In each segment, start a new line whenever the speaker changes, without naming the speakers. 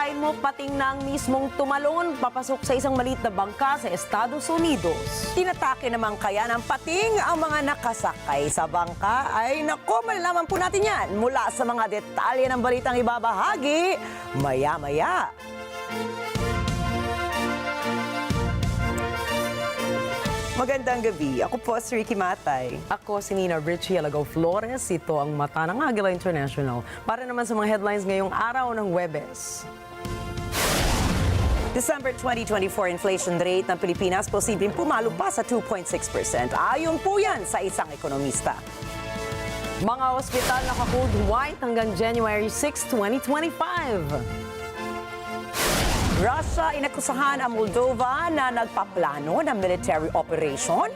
Akalain mo pating na ang mismong tumalon papasok sa isang maliit na bangka sa Estados Unidos.
Tinatake naman kaya ng pating ang mga nakasakay sa bangka? Ay nako, malalaman po natin yan mula sa mga detalye ng balitang ibabahagi maya-maya. Magandang gabi. Ako po si Ricky Matay.
Ako si Nina Richie Alagaw Flores. Ito ang mata ng Agila International. Para naman sa mga headlines ngayong araw ng Huwebes.
December 2024 inflation rate ng Pilipinas posibleng pumalo pa sa 2.6%. Ayon po yan sa isang ekonomista.
Mga ospital naka-code white hanggang January 6, 2025.
Russia inakusahan ang Moldova na nagpaplano ng military operation.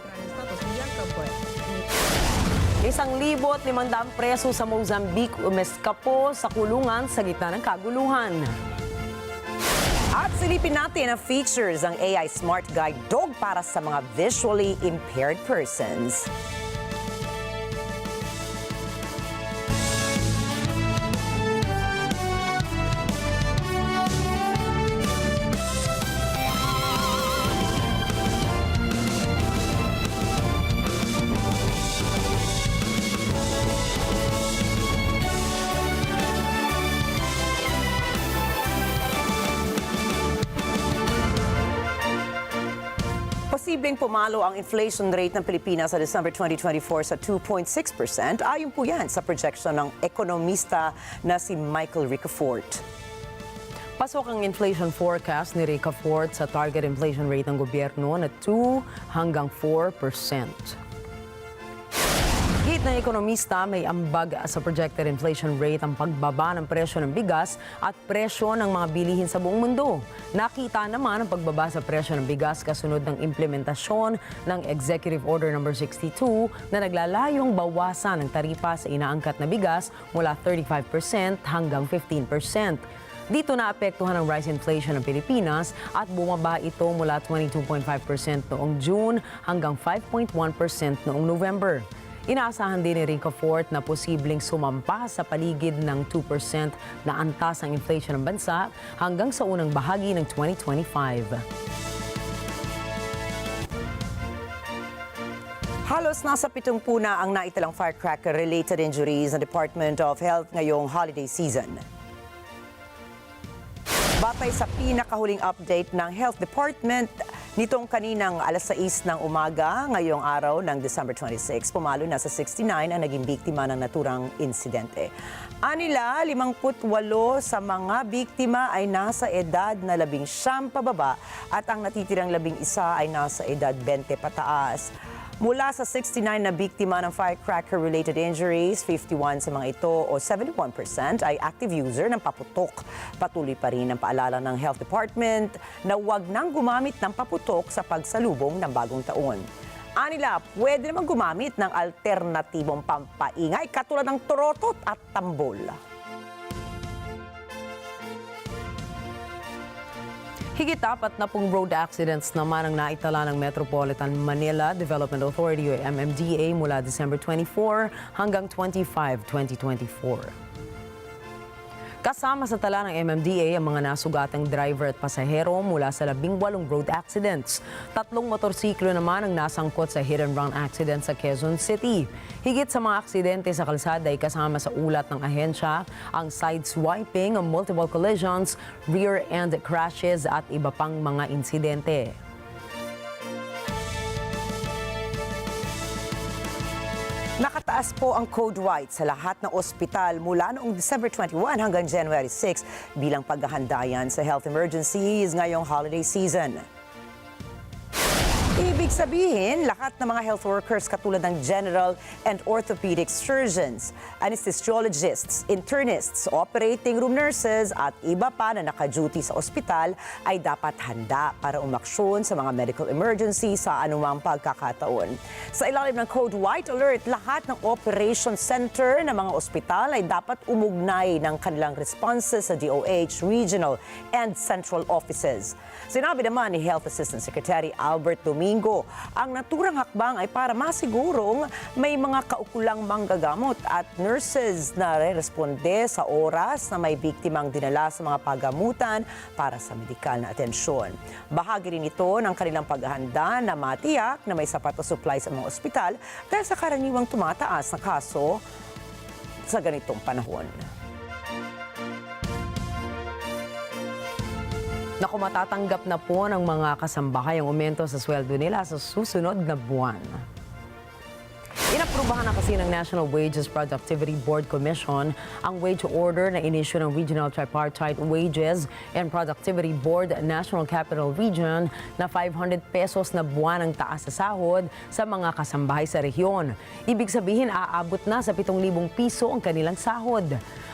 1,500 preso sa Mozambique umeskapo sa kulungan sa gitna ng kaguluhan.
At silipin natin ang features ng AI Smart Guide Dog para sa mga visually impaired persons. Posibleng pumalo ang inflation rate ng Pilipinas sa December 2024 sa 2.6%. Ayon po yan sa projection ng ekonomista na si Michael Ricafort.
Pasok ang inflation forecast ni Ricafort sa target inflation rate ng gobyerno na 2 hanggang 4%. Git ng ekonomista, may ambag sa projected inflation rate ang pagbaba ng presyo ng bigas at presyo ng mga bilihin sa buong mundo. Nakita naman ang pagbaba sa presyo ng bigas kasunod ng implementasyon ng Executive Order No. 62 na naglalayong bawasan ng taripa sa inaangkat na bigas mula 35% hanggang 15%. Dito naapektuhan ang rice inflation ng Pilipinas at bumaba ito mula 22.5% noong June hanggang 5.1% noong November. Inaasahan din ni Ricafort na posibleng sumampa sa paligid ng 2% na antas ang inflation ng bansa hanggang sa unang bahagi ng 2025.
Halos nasa 70 na ang naitalang firecracker-related injuries ng Department of Health ngayong holiday season. Batay sa pinakahuling update ng Health Department, nitong kaninang alas 6 ng umaga, ngayong araw ng December 26, pumalo na sa 69 ang naging biktima ng naturang insidente. Anila, 58 sa mga biktima ay nasa edad na 19 pababa at ang natitirang 11 ay nasa edad 20 pataas. Mula sa 69 na biktima ng firecracker-related injuries, 51 sa mga ito o 71% ay active user ng paputok. Patuloy pa rin ang paalala ng Health Department na huwag nang gumamit ng paputok sa pagsalubong ng bagong taon. Anila, pwede naman gumamit ng alternatibong pampaingay katulad ng torotot at tambol.
Higit 40 road accidents naman ang naitala ng Metropolitan Manila Development Authority o MMDA mula December 24 hanggang 25, 2024. Kasama sa tala ng MMDA ang mga nasugatang driver at pasahero mula sa 18 road accidents. 3 motorsiklo naman ang nasangkot sa hit and run accident sa Quezon City. Higit sa mga aksidente sa kalsada ay kasama sa ulat ng ahensya ang side swiping, multiple collisions, rear end crashes at iba pang mga insidente.
Nakataas po ang code white sa lahat ng ospital mula noong December 21 hanggang January 6 bilang paghahanda yan sa health emergencies ngayong holiday season. Ibig sabihin, lahat ng mga health workers katulad ng general and orthopedic surgeons, anesthesiologists, internists, operating room nurses at iba pa na naka-duty sa ospital ay dapat handa para umaksyon sa mga medical emergency sa anumang pagkakataon. Sa ilalim ng Code White Alert, lahat ng operation center ng mga ospital ay dapat umugnay ng kanilang responses sa DOH, regional and central offices. Sinabi naman ni Health Assistant Secretary Albert Domingo Domingo. Ang naturang hakbang ay para masigurong may mga kaukulang manggagamot at nurses na re-responde sa oras na may biktimang dinala sa mga pagamutan para sa medikal na atensyon. Bahagi rin ito ng kanilang paghahanda na matiyak na may sapat na supply sa mga ospital dahil sa karaniwang tumataas na kaso sa ganitong panahon.
Naku, matatanggap na po ng mga kasambahay ang aumento sa sweldo nila sa susunod na buwan. Inaprubahan na kasi ng National Wages Productivity Board Commission ang wage order na inisyu ng Regional Tripartite Wages and Productivity Board National Capital Region na 500 pesos na buwan ang taas sa sahod sa mga kasambahay sa rehiyon. Ibig sabihin, aabot na sa 7,000 piso ang kanilang sahod.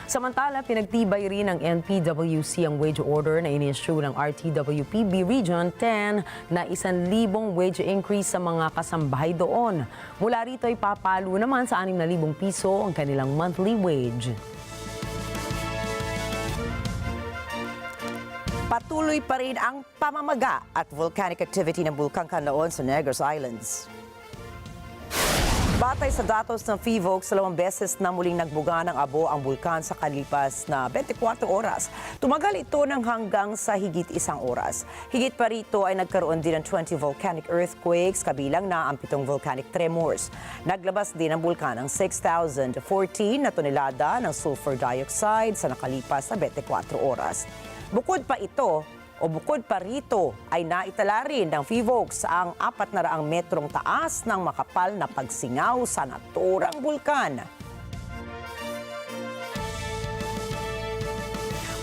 Samantala, pinagtibay rin ng NPWC ang wage order na inisyu ng RTWPB Region 10 na 1,000 wage increase sa mga kasambahay doon. Mula rito ay papalo naman sa 6,000 piso ang kanilang monthly wage.
Patuloy pa rin ang pamamaga at volcanic activity ng Bulkang Kanlaon sa Negros Islands. Batay sa datos ng PHIVOLCS, 2 beses na muling nagbuga ng abo ang bulkan sa kalipas na 24 oras. Tumagal ito ng hanggang sa higit 1 oras. Higit pa rito ay nagkaroon din ng 20 volcanic earthquakes, kabilang na ang 7 volcanic tremors. Naglabas din ang bulkan ng 6,014 na tonelada ng sulfur dioxide sa nakalipas na 24 oras. Bukod pa rito ay naitala rin ng PHIVOLCS ang 400 metrong taas ng makapal na pagsingaw sa naturang bulkan.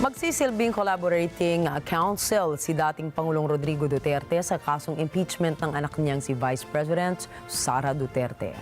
Magsisilbing collaborating counsel si dating Pangulong Rodrigo Duterte sa kasong impeachment ng anak niyang si Vice President Sara Duterte.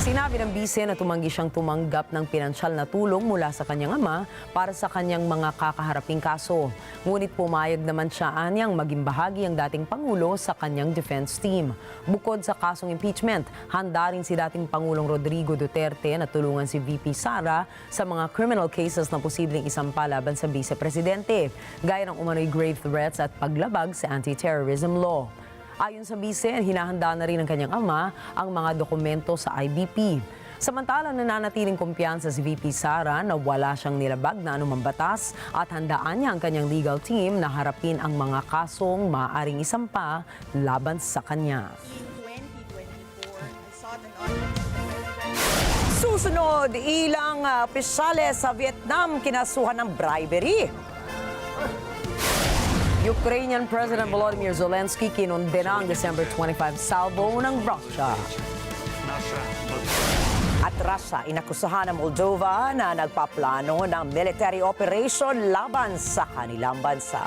Sinabi ng bise na tumanggi siyang tumanggap ng pinansyal na tulong mula sa kanyang ama para sa kanyang mga kakaharaping kaso. Ngunit pumayag naman siya anyang maging bahagi ang dating Pangulo sa kanyang defense team. Bukod sa kasong impeachment, handa rin si dating Pangulong Rodrigo Duterte na tulungan si VP Sara sa mga criminal cases na posibleng isampa laban sa vice-presidente, gaya ng umano'y grave threats at paglabag sa anti-terrorism law. Ayon sa bise, hinahanda na rin ng kanyang ama ang mga dokumento sa IBP. Samantalang nananatiling kumpiyansa si VP Sara na wala siyang nilabag na anumang batas at handaan niya ang kanyang legal team na harapin ang mga kasong maaaring isampa laban sa kanya.
Susunod, ilang opisyales sa Vietnam kinasuhan ng bribery.
Ukrainian President Volodymyr Zelensky kinondena ang December 25 salvo ng Russia.
At Russia, inakusahan ng Moldova na nagpaplano ng military operation laban sa kanilang bansa.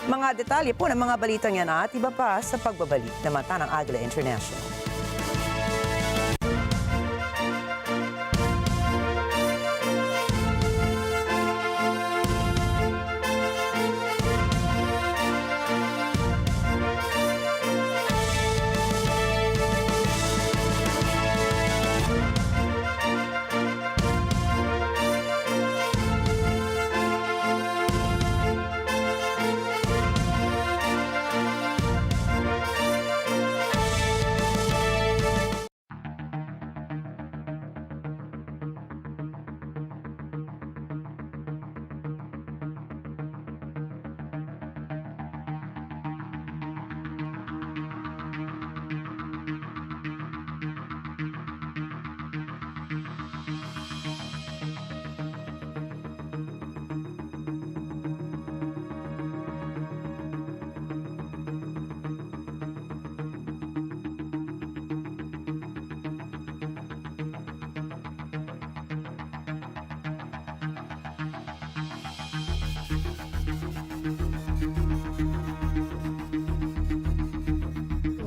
Mga detalye po ng mga balitang yan at iba pa sa pagbabalik na mata ng Agila International.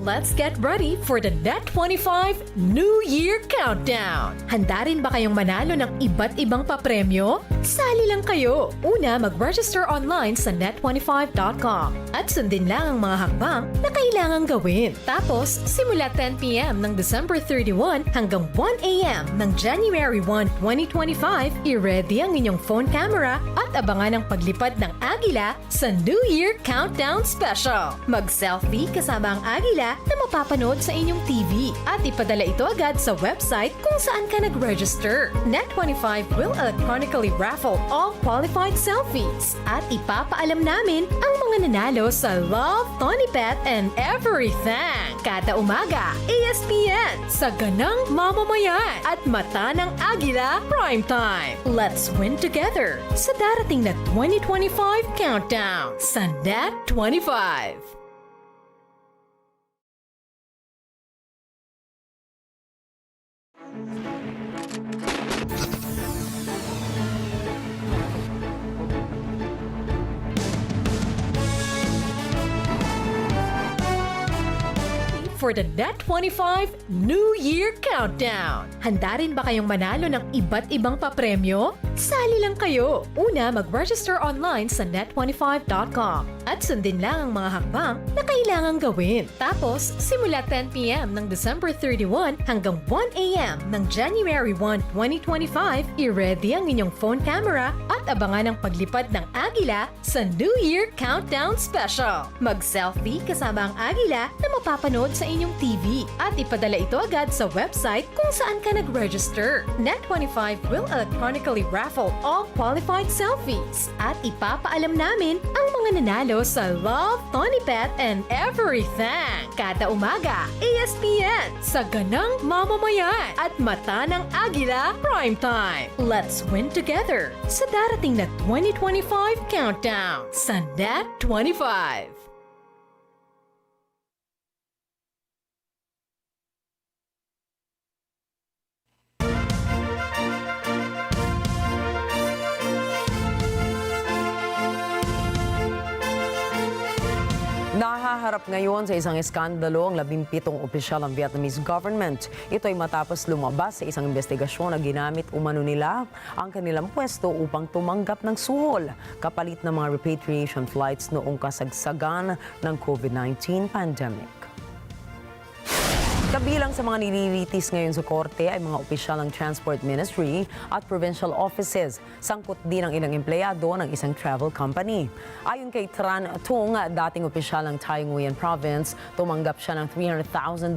Let's get ready for the NET25 New Year Countdown! Handa rin ba kayong manalo ng iba't ibang papremyo? Sali lang kayo! Una, mag-register online sa net25.com at sundin lang ang mga hakbang na kailangang gawin. Tapos, simula 10 p.m. ng December 31 hanggang 1 a.m. ng January 1, 2025, i-ready ang inyong phone camera at abangan ang paglipad ng Agila sa New Year Countdown Special. Mag-selfie kasama ang Agila na mapapanood sa inyong TV at ipadala ito agad sa website kung saan ka nag-register. NET25 will electronically raffle all qualified selfies at ipapaalam namin ang mga nanalo sa Love, Tony Pet, and Everything. Kada umaga, ESPN sa ganang mamamayan at mata ng Agila Primetime. Let's win together sa darating na 2025 Countdown sa NET25. For the NET25 New Year Countdown. Handa rin ba kayong manalo ng iba't ibang papremyo? Sali lang kayo! Una, mag-register online sa net25.com at sundin lang ang mga hakbang na kailangang gawin. Tapos, simula 10 p.m. ng December 31 hanggang 1 a.m. ng January 1, 2025, i-ready ang inyong phone camera at abangan ang paglipad ng Agila sa New Year Countdown Special. Mag-selfie kasama ang Agila na mapapanood sa inyong TV at ipadala ito agad sa website kung saan ka nag-register. NET25 will electronically raffle all qualified selfies at ipapaalam namin ang mga nanalo sa Love, Tony Pet, and Everything. Kada umaga, ESPN sa ganang mamamayan at mata ng Agila Primetime. Let's win together sa darating na 2025 Countdown sa NET25.
Nahaharap ngayon sa isang iskandalo ang 17 opisyal ng Vietnamese government. Ito ay matapos lumabas sa isang investigasyon na ginamit umano nila ang kanilang pwesto upang tumanggap ng suhol kapalit ng mga repatriation flights noong kasagsagan ng COVID-19 pandemic. Kabilang sa mga nililitis ngayon sa korte ay mga opisyal ng Transport Ministry at provincial offices. Sangkot din ang ilang empleyado ng isang travel company. Ayon kay Tran Tung, dating opisyal ng Tai Nguyen Province, tumanggap siya ng $300,000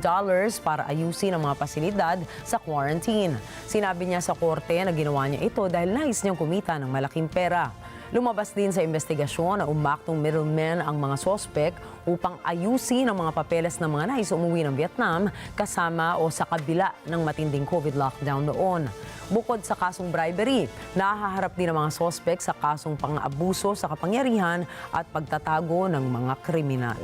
para ayusin ang mga pasilidad sa quarantine. Sinabi niya sa korte na ginawa niya ito dahil nais niyang kumita ng malaking pera. Lumabas din sa investigasyon na umaktong middlemen ang mga sospek upang ayusin ang mga papeles ng mga nais umuwi ng Vietnam kasama o sa kabila ng matinding COVID lockdown noon. Bukod sa kasong bribery, nahaharap din ang mga sospek sa kasong pang-abuso sa kapangyarihan at pagtatago ng mga kriminal.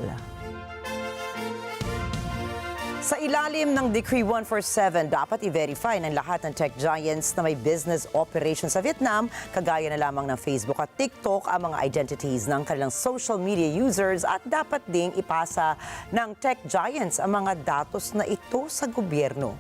Sa ilalim ng Decree 147, dapat i-verify ng lahat ng tech giants na may business operations sa Vietnam, kagaya na lamang ng Facebook at TikTok, ang mga identities ng kanilang social media users at dapat ding ipasa ng tech giants ang mga datos na ito sa gobyerno.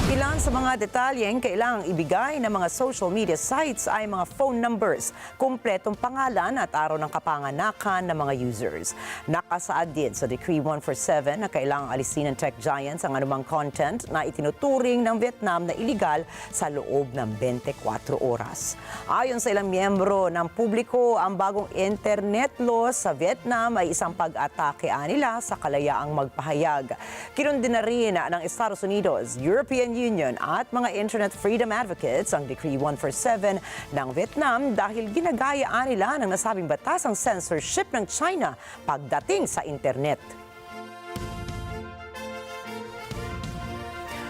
Ilan sa mga detalyeng kailangang ibigay ng mga social media sites ay mga phone numbers, kumpletong pangalan at araw ng kapanganakan ng mga users. Nakasaad din sa Decree 147 na kailangang alisin ng tech giants ang anumang content na itinuturing ng Vietnam na iligal sa loob ng 24 oras. Ayon sa ilang miyembro ng publiko, ang bagong internet law sa Vietnam ay isang pag-atake nila sa kalayaang magpahayag. Kinundi na rin ng Estados Unidos, European Union at mga internet freedom advocates ang Decree 147 ng Vietnam dahil ginagayaan nila ng nasabing batas ang censorship ng China pagdating sa internet.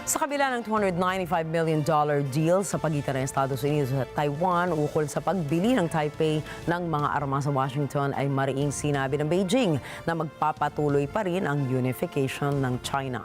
Sa kabila ng $295 million deal sa pagitan ng Estados Unidos at Taiwan ukol sa pagbili ng Taipei ng mga armas sa Washington ay mariing sinabi ng Beijing na magpapatuloy pa rin ang unification ng China.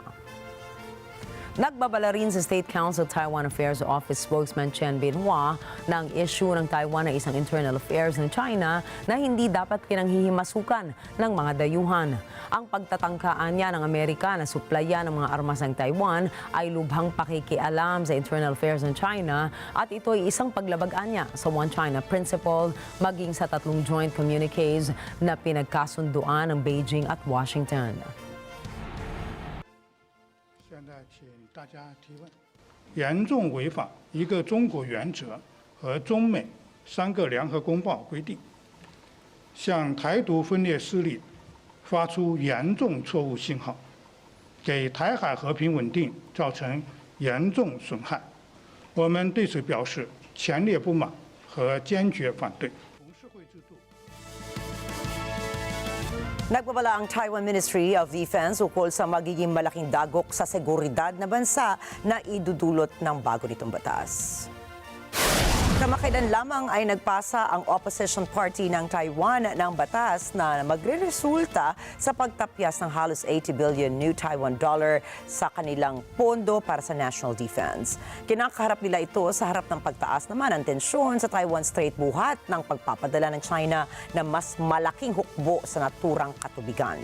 Nagbabala rin sa State Council Taiwan Affairs Office spokesman Chen Binhua na ang issue ng Taiwan ay isang internal affairs ng China na hindi dapat pinanghihimasukan ng mga dayuhan. Ang pagtatangkaan niya ng Amerika na suplayan ng mga armas ng Taiwan ay lubhang pakikialam sa internal affairs ng China at ito ay isang paglabagan niya sa One China Principle maging sa 3 joint communiques na pinagkasunduan ng Beijing at Washington.
现在请大家提问。严重违反一个中国原则和中美3个联合公报规定，向台独分裂势力发出严重错误信号，给台海和平稳定造成严重损害。我们对此表示强烈不满和坚决反对。董事会制度。
Nagbabala ang Taiwan Ministry of Defense ukol sa magiging malaking dagok sa seguridad na bansa na idudulot ng bago nitong batas. Kamakailan lamang ay nagpasa ang opposition party ng Taiwan ng batas na magre-resulta sa pagtapyas ng halos 80 billion new Taiwan dollar sa kanilang pondo para sa national defense. Kinakaharap nila ito sa harap ng pagtaas naman ng tensyon sa Taiwan Strait buhat ng pagpapadala ng China na mas malaking hukbo sa naturang katubigan.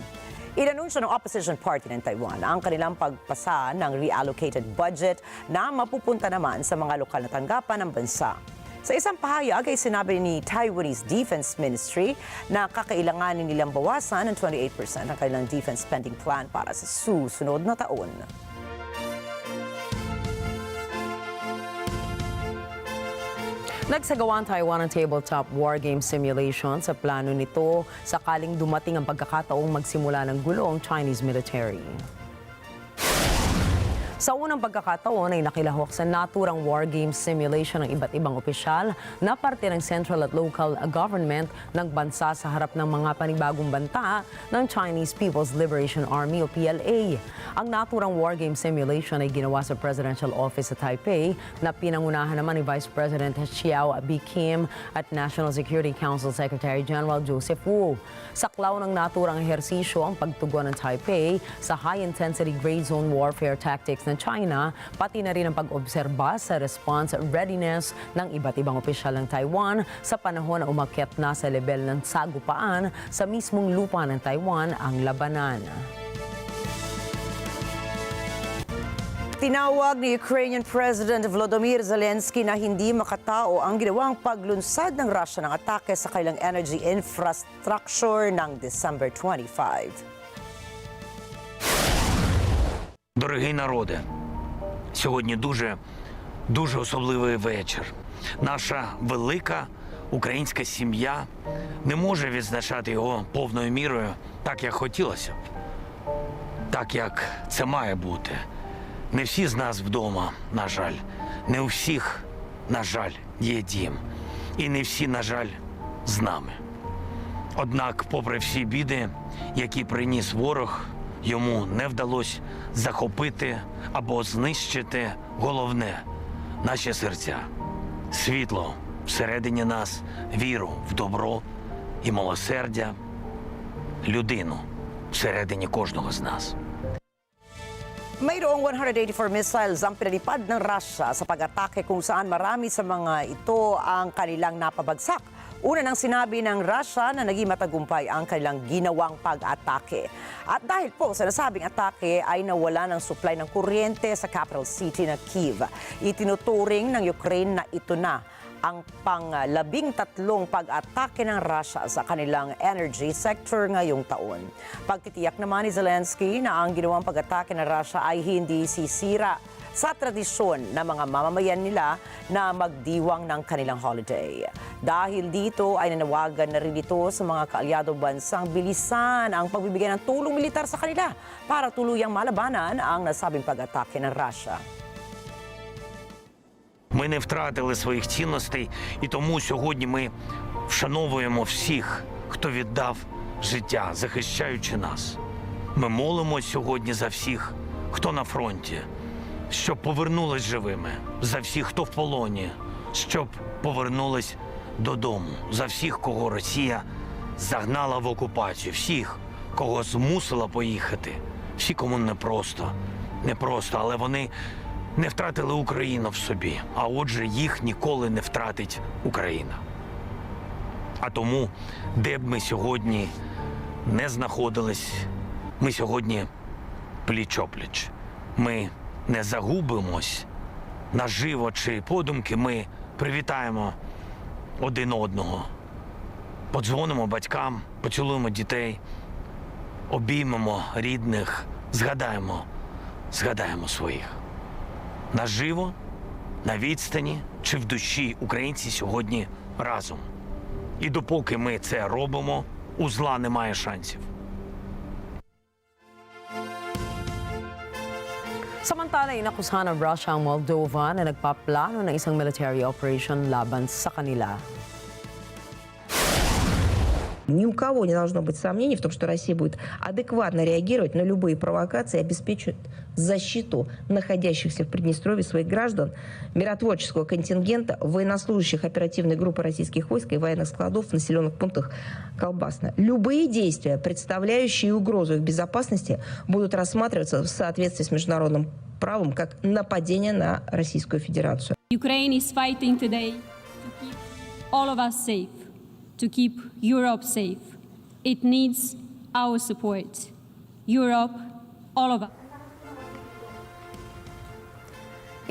Inanunsyo ng opposition party ng Taiwan ang kanilang pagpasa ng reallocated budget na mapupunta naman sa mga lokal na tanggapan ng bansa. Sa isang pahayag ay sinabi ni Taiwanese Defense Ministry na kakailanganin nilang bawasan ng 28% ang kanilang defense spending plan para sa susunod na taon.
Nagsagawa ang Taiwan ng tabletop war game simulation sa plano nito sakaling dumating ang pagkakataong magsimula ng gulo ang Chinese military. Sa unang pagkakataon ay nakilahok sa naturang war game simulation ng iba't ibang opisyal na parte ng central at local government ng bansa sa harap ng mga panibagong banta ng Chinese People's Liberation Army o PLA. Ang naturang war game simulation ay ginawa sa Presidential Office sa Taipei na pinangunahan naman ni Vice President Xiao B. Kim at National Security Council Secretary General Joseph Wu. Saklaw ng naturang ehersisyo ang pagtugon ng Taipei sa high-intensity gray zone warfare tactics ng China, pati na rin ang pag-obserba sa response readiness ng iba't ibang opisyal ng Taiwan sa panahon na umakyat na sa level ng sagupaan sa mismong lupa ng Taiwan ang labanan.
Tinawag ni Ukrainian President Volodymyr Zelensky na hindi makatao ang ginawang paglunsad ng Russia ng atake sa kanilang energy infrastructure ng December 25.
Дорогий народе, сьогодні дуже особливий вечір. Наша велика українська сім'я не може відзначати його повною мірою так, як хотілося б. Так, як це має бути. Не всі з нас вдома, на жаль. Не у всіх, на жаль, є дім. І не всі, на жаль, з нами. Однак, попри всі біди, які приніс ворог, йому не вдалося захопити або знищити головне – наші серця. Світло всередині нас, віру в добро і милосердя, людину всередині кожного з нас.
Mayroong 184 missiles ang pinalipad ng Russia sa pag-atake kung saan marami sa mga ito ang kanilang napabagsak. Una nang sinabi ng Russia na naging matagumpay ang kanilang ginawang pag-atake. At dahil po sa nasabing atake ay nawala ng supply ng kuryente sa capital city na Kyiv. Itinuturing ng Ukraine na ito na ang pang-13 pag-atake ng Russia sa kanilang energy sector ngayong taon. Pagtitiyak naman ni Zelensky na ang ginawang pag-atake ng Russia ay hindi sisira sa tradisyon ng mga mamamayan nila na magdiwang ng kanilang holiday. Dahil dito ay nanawagan na rin ito sa mga kaalyadong bansang bilisan ang pagbibigay ng tulong militar sa kanila para tuluyang malabanan ang nasabing pag-atake ng Russia.
Ми не втратили своїх цінностей, і тому сьогодні ми вшановуємо всіх, хто віддав життя, захищаючи нас. Ми молимось сьогодні за всіх, хто на фронті, щоб повернулись живими, за всіх, хто в полоні, щоб повернулись додому, за всіх, кого Росія загнала в окупацію, всіх, кого змусила поїхати, всі, кому непросто, непросто, але вони не втратили Україну в собі, а отже, їх ніколи не втратить Україна. А тому, де б ми сьогодні не знаходились, ми сьогодні пліч-опліч. Ми не загубимось наживо чи подумки, ми привітаємо один одного. Подзвонимо батькам, поцілуємо дітей, обіймемо рідних, згадаємо своїх. Наживо, на відстані чи в душі українці сьогодні разом. І допоки ми це робимо, у зла немає шансів.
Samantala, inakusahan ng Russia ang Moldova na nagpaplano ng isang military operation laban sa kanila.
Ни у кого не должно быть сомнений в том, что Россия будет адекватно реагировать на любые провокации и обеспечивать защиту находящихся в Приднестровье своих граждан, миротворческого контингента, военнослужащих оперативной группы российских войск и военных складов в населенных пунктах Колбасна. Любые действия, представляющие угрозу их безопасности, будут рассматриваться в соответствии с международным правом как нападение на Российскую Федерацию.
Ukraine is fighting today to keep all of us safe, to keep Europe safe. It needs our support. Europe, all of us.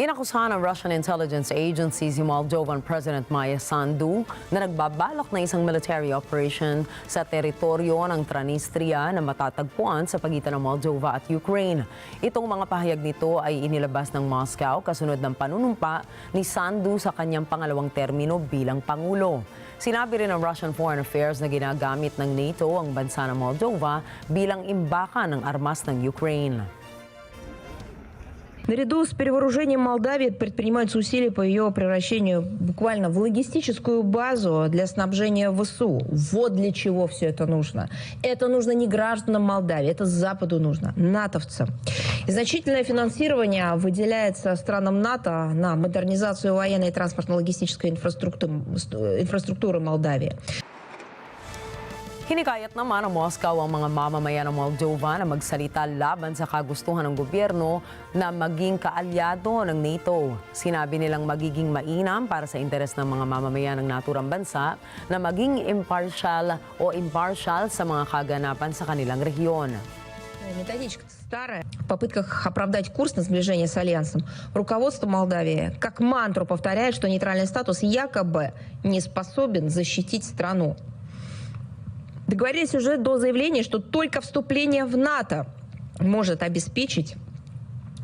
Inakusahan ng Russian intelligence agency si Moldovan President Maya Sandu na nagbabalak na isang military operation sa teritoryo ng Transnistria na matatagpuan sa pagitan ng Moldova at Ukraine. Itong mga pahayag nito ay inilabas ng Moscow kasunod ng panunumpa ni Sandu sa kanyang pangalawang termino bilang Pangulo. Sinabi rin ng Russian Foreign Affairs na ginagamit ng NATO ang bansa ng Moldova bilang imbakan ng armas ng Ukraine.
Наряду с перевооружением Молдавии предпринимаются усилия по ее превращению буквально в логистическую базу для снабжения ВСУ. Вот для чего все это нужно. Это нужно не гражданам Молдавии, это Западу нужно, натовцам. И значительное финансирование выделяется странам НАТО на модернизацию военной и транспортно-логистической инфраструктуры Молдавии.
Hinikayat naman ng Moscow ang mga mamamayan ng Moldova na magsalita laban sa kagustuhan ng gobyerno na maging kaalyado ng NATO. Sinabi nilang magiging mainam para sa interes ng mga mamamayan ng naturang bansa na maging impartial sa mga kaganapan sa kanilang rehiyon.
Методичка старая. В попытках оправдать курс на сближение с Альянсом, руководство Молдавии как мантру повторяет, что нейтральный статус якобы не способен защитить страну. Договорились уже до заявления, что только вступление в НАТО может обеспечить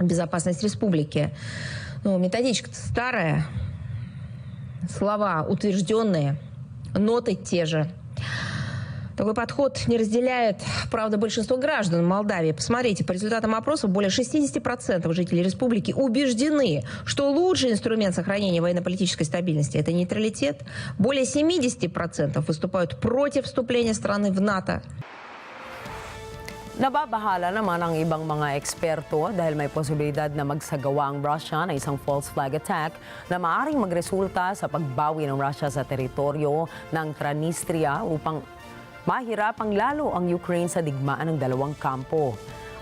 безопасность республики. Ну, методичка старая, слова утвержденные, ноты те же. Такой подход не разделяет, правда, большинство граждан Молдавии. Посмотрите, по результатам опросов более 60% жителей республики убеждены, что лучший инструмент сохранения военно-политической стабильности – это нейтралитет. Более 70% выступают против вступления страны в НАТО.
Nababahala naman ang ibang mga eksperto dahil may posibilidad na magsagawa ang Russia na isang false flag attack na maaaring magresulta sa pagbawi ng Russia sa teritoryo ng Transnistria upang mahirapang lalo ang Ukraine sa digmaan ng dalawang kampo.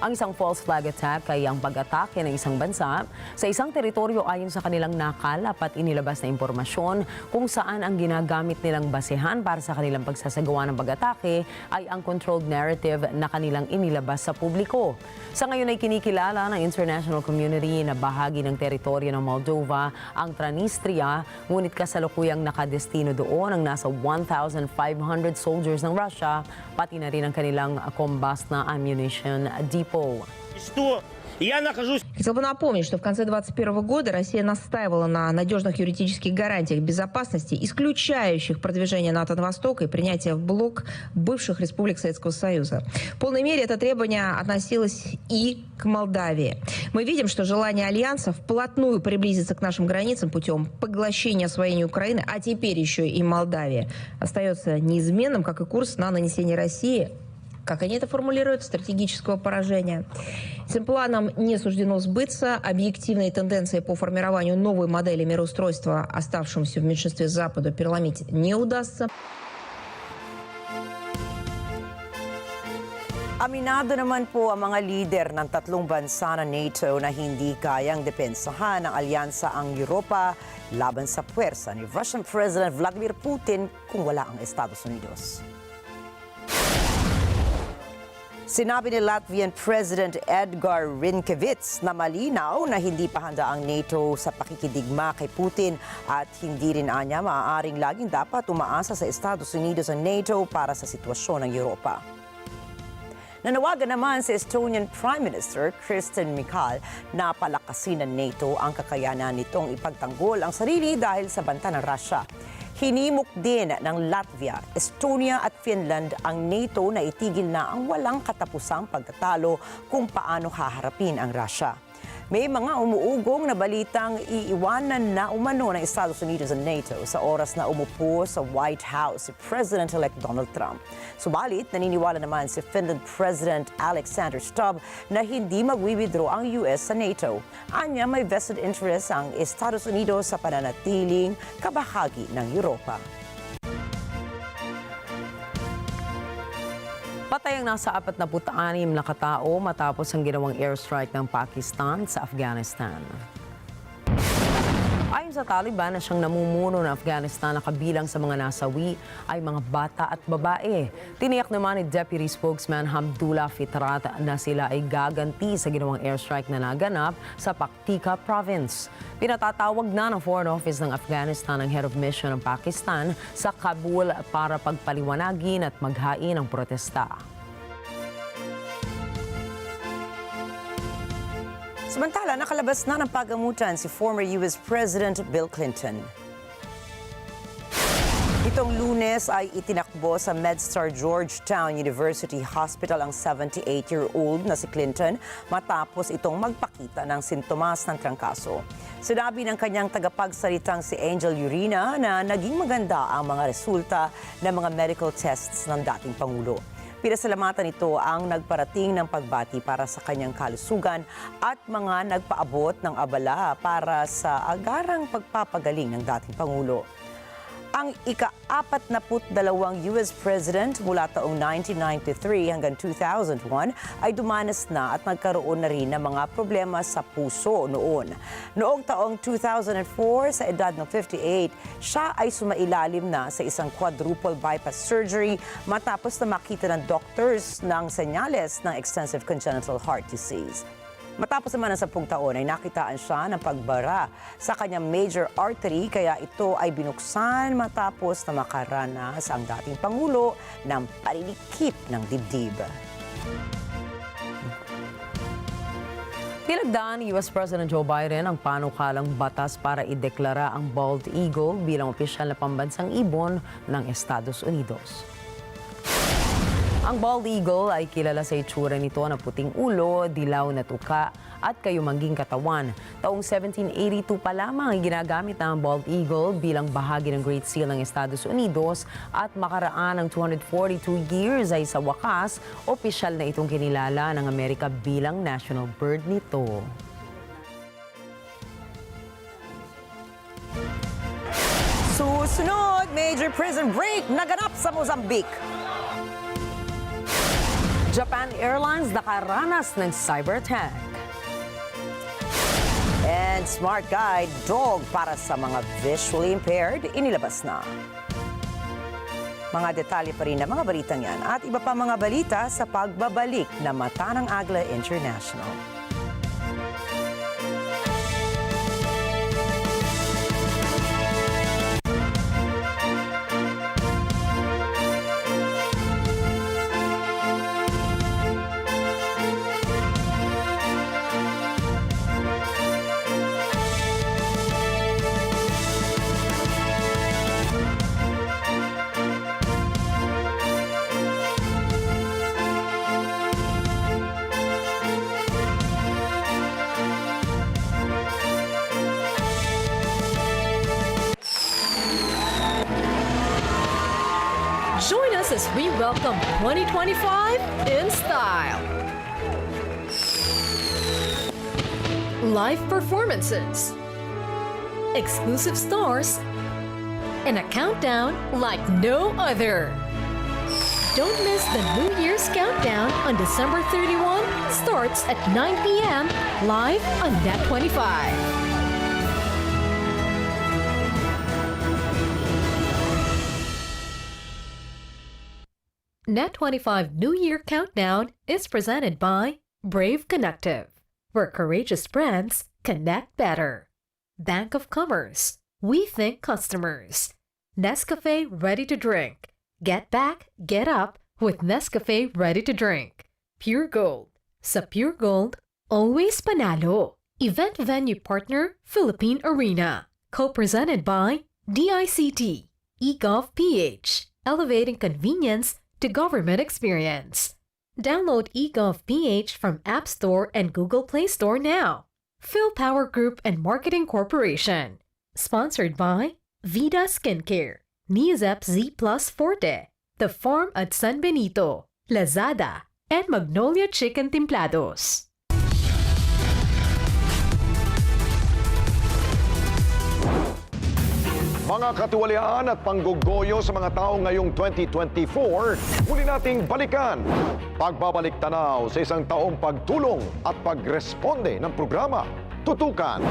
Ang isang false flag attack ay ang pag-atake ng isang bansa sa isang teritoryo ayon sa kanilang nakalap at inilabas na impormasyon kung saan ang ginagamit nilang basehan para sa kanilang pagsasagawa ng pag-atake ay ang controlled narrative na kanilang inilabas sa publiko. Sa ngayon ay kinikilala ng international community na bahagi ng teritoryo ng Moldova ang Transnistria, ngunit kasalukuyang nakadestino doon ang nasa 1,500 soldiers ng Russia, pati na rin ang kanilang combust na ammunition depot.
Хотел бы напомнить, что в конце 2021 года Россия настаивала на надежных юридических гарантиях безопасности, исключающих продвижение НАТО на восток и принятие в блок бывших республик Советского Союза. В полной мере это требование относилось и к Молдавии. Мы видим, что желание Альянса вплотную приблизиться к нашим границам путем поглощения освоения Украины, а теперь еще и Молдавии, остается неизменным, как и курс на нанесение России, как они это формулируют, стратегического поражения. Этим планом не суждено сбыться. Объективные тенденции по формированию новой модели мироустройства, оставшемуся в меньшинстве Западу, переломить не удастся.
Aminado naman po ang mga lider ng tatlong bansa ng NATO na hindi kayang depensahan ng alyansa ang Europa laban sa puwersa ni Russian President Vladimir Putin kung wala ang Estados Unidos. Sinabi ni Latvian President Edgar Rinkevich na malinaw na hindi pa handa ang NATO sa pakikidigma kay Putin at hindi rin anya maaaring laging dapat umaasa sa Estados Unidos ang NATO para sa sitwasyon ng Europa. Nanawagan naman si Estonian Prime Minister Kristen Michal na palakasin ng NATO ang kakayanan nitong ipagtanggol ang sarili dahil sa banta ng Russia. Hinimok din ng Latvia, Estonia at Finland ang NATO na itigil na ang walang katapusang pagtatalo kung paano haharapin ang Russia. May mga umuugong na balitang iiwanan na umano ng Estados Unidos ang NATO sa oras na umupo sa White House si President-elect Donald Trump. Subalit, naniniwala naman si Finland President Alexander Stubb na hindi magwi-withdraw ang US sa NATO. Anya may vested interest ang Estados Unidos sa pananatiling kabahagi ng Europa.
Patay ang nasa 46 na katao matapos ang ginawang airstrike ng Pakistan sa Afghanistan. Ayon sa Taliban na siyang namumuno ng Afghanistan na kabilang sa mga nasawi ay mga bata at babae. Tiniyak naman ni Deputy Spokesman Hamdullah Fitrat na sila ay gaganti sa ginawang airstrike na naganap sa Paktika Province. Pinatatawag na ng Foreign Office ng Afghanistan ang Head of Mission ng Pakistan sa Kabul para pagpaliwanagin at maghain ng protesta.
Samantala, nakalabas na ng pagamutan si former US President Bill Clinton. Itong Lunes ay itinakbo sa MedStar Georgetown University Hospital ang 78-year-old na si Clinton matapos itong magpakita ng sintomas ng trangkaso. Sinabi ng kanyang tagapagsalitang si Angel Urina na naging maganda ang mga resulta ng mga medical tests ng dating Pangulo. Pinasalamatan ito ang nagparating ng pagbati para sa kanyang kalusugan at mga nagpaabot ng abala para sa agarang pagpapagaling ng dating Pangulo. Ang ika-42 US President mula taong 1993 hanggang 2001 ay dumanas na at nagkaroon na rin ng mga problema sa puso noon. Noong taong 2004, sa edad ng 58, siya ay sumailalim na sa isang quadruple bypass surgery matapos na makita ng doctors ng senyales ng extensive congenital heart disease. Matapos naman ng 10 taon ay nakitaan siya ng pagbara sa kanyang major artery kaya ito ay binuksan matapos na makaranas ang dating Pangulo ng paninikip ng dibdib.
Tinagdaan ni US President Joe Biden ang panukalang batas para ideklara ang bald eagle bilang opisyal na pambansang ibon ng Estados Unidos. Ang bald eagle ay kilala sa itsura nito na puting ulo, dilaw na tuka at kayumangging katawan. Taong 1782 pa lamang ay ginagamit ng bald eagle bilang bahagi ng Great Seal ng Estados Unidos at makaraan ng 242 years ay sa wakas, opisyal na itong kinilala ng Amerika bilang national bird nito.
Susunod, major prison break naganap sa Mozambique.
Japan Airlines nakaranas ng cyber attack.
And Smart Guide, dog para sa mga visually impaired, inilabas na. Mga detalye pa rin ng mga balitang yan at iba pa mga balita sa pagbabalik na Mata ng Agila International.
Join us as we welcome 2025 in style. Live performances, exclusive stars, and a countdown like no other. Don't miss the New Year's countdown on December 31. Starts at 9 p.m. live on NET25. NET25 New Year Countdown is presented by Brave Connective, where courageous brands connect better. Bank of Commerce, we think customers. Nescafe Ready to Drink. Get back, get up with Nescafe Ready to Drink. Pure Gold. Sa Pure Gold, always panalo. Event venue partner, Philippine Arena. Co-presented by DICT, eGovPH, elevating convenience to government experience. Download eGovPH from App Store and Google Play Store now. PhilPower Group and Marketing Corporation. Sponsored by Vida Skincare, Neozep Z Plus Forte, The Farm at San Benito, Lazada, and Magnolia Chicken Templados.
Mga katiwalian at panggugoyo sa mga tao ngayong 2024, muli nating balikan. Pagbabalik tanaw sa isang taong pagtulong at pagresponde ng programa, Tutukan.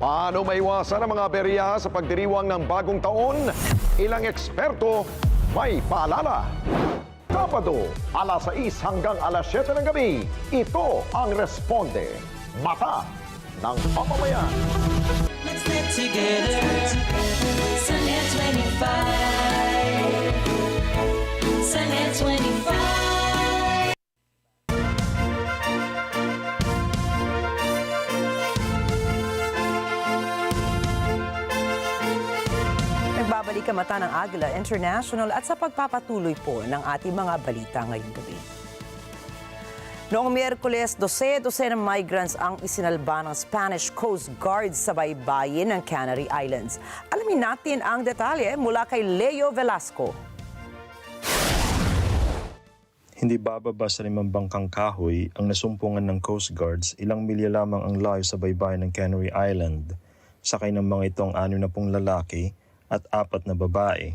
Paano maiwasan ang mga aberya sa pagdiriwang ng bagong taon? Ilang eksperto may paalala. Sabado, alas 6 hanggang alas 7 ng gabi, ito ang Responde, Mata ng Mamamayan.
Let's get together sa NET25. Sa NET25.
Nagbabalik ang mata ng Agila International at sa pagpapatuloy po ng ating mga balita ngayong gabi. Noong Miyerkules, 12 ng migrants ang isinalba ng Spanish Coast Guard sa baybayin ng Canary Islands. Alamin natin ang detalye mula kay Leo Velasco.
Hindi bababa sa 5 bangkang kahoy ang nasumpungan ng Coast Guards, ilang milya lamang ang layo sa baybayin ng Canary Island. Sakay ng mga itong 60 lalaki at 4 na babae.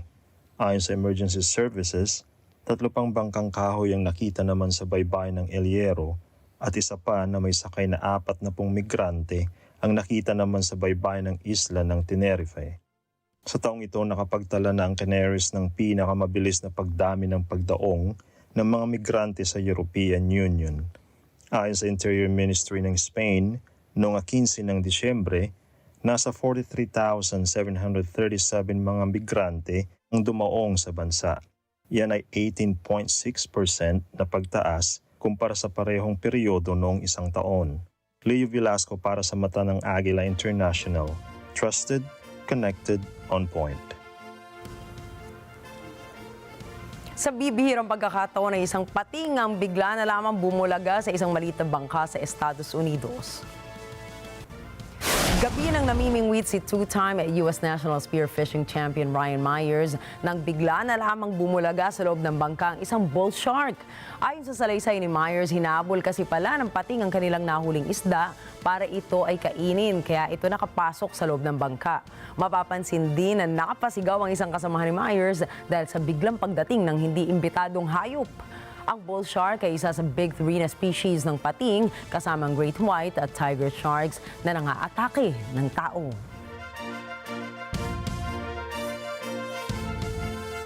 Ayon sa emergency services, 3 pang bangkang kahoy ang nakita naman sa baybayin ng El Hierro at isa pa na may sakay na 40 migrante ang nakita naman sa baybayin ng isla ng Tenerife. Sa taong ito, nakapagtala na ang Canaries ng pinakamabilis na pagdami ng pagdaong ng mga migrante sa European Union. Ayon sa Interior Ministry ng Spain, noong 15 ng Disyembre, nasa 43,737 mga migrante ang dumaong sa bansa. Yan ay 18.6% na pagtaas kumpara sa parehong peryodo noong isang taon. Leo Velasco para sa mata ng Agila International. Trusted, connected, on point.
Sa bibihirang pagkakataon ay isang patingang bigla na lamang bumulaga sa isang maliit na bangka sa Estados Unidos. Gabi nang namimingwit si two-time U.S. National Spearfishing Champion Ryan Myers nang bigla na lamang bumulaga sa loob ng bangka ang isang bull shark. Ayon sa salaysay ni Myers, hinabol kasi pala ng pating ang kanilang nahuling isda para ito ay kainin, kaya ito nakapasok sa loob ng bangka. Mapapansin din na nakapasigaw ang isang kasamahan ni Myers dahil sa biglang pagdating ng hindi imbitadong hayop. Ang bull shark ay isa sa big 3 na species ng pating kasamang great white at tiger sharks na nangaatake ng tao.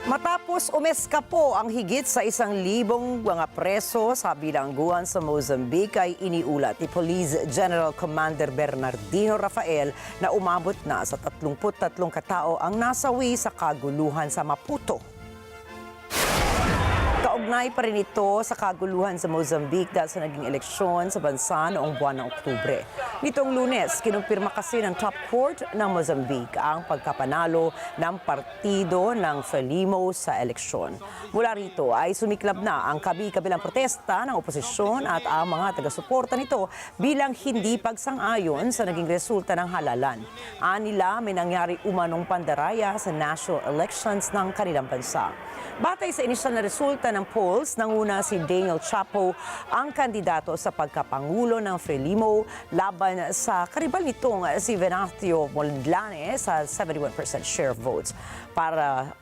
Matapos umeskapo ang higit sa 1,000 mga preso sa bilangguan sa Mozambique ay iniulat ni Police General Commander Bernardino Rafael na umabot na sa 33 katao ang nasawi sa kaguluhan sa Maputo. Kaugnay pa rin ito sa kaguluhan sa Mozambique dahil sa naging eleksyon sa bansa noong buwan ng Oktubre. Nitong Lunes, kinumpirma kasi ng top court ng Mozambique ang pagkapanalo ng partido ng Frelimo sa eleksyon. Mula rito ay sumiklab na ang kabi-kabilang protesta ng oposisyon at ang mga taga-suporta nito bilang hindi pagsang-ayon sa naging resulta ng halalan. Anila may nangyari umanong pandaraya sa national elections ng kanilang bansa. Batay sa inisyal na resulta ng polls, nanguna si Daniel Chapo, ang kandidato sa pagkapangulo ng Frelimo laban sa karibal nitong si Venancio Mula Lunes sa 71% share of votes.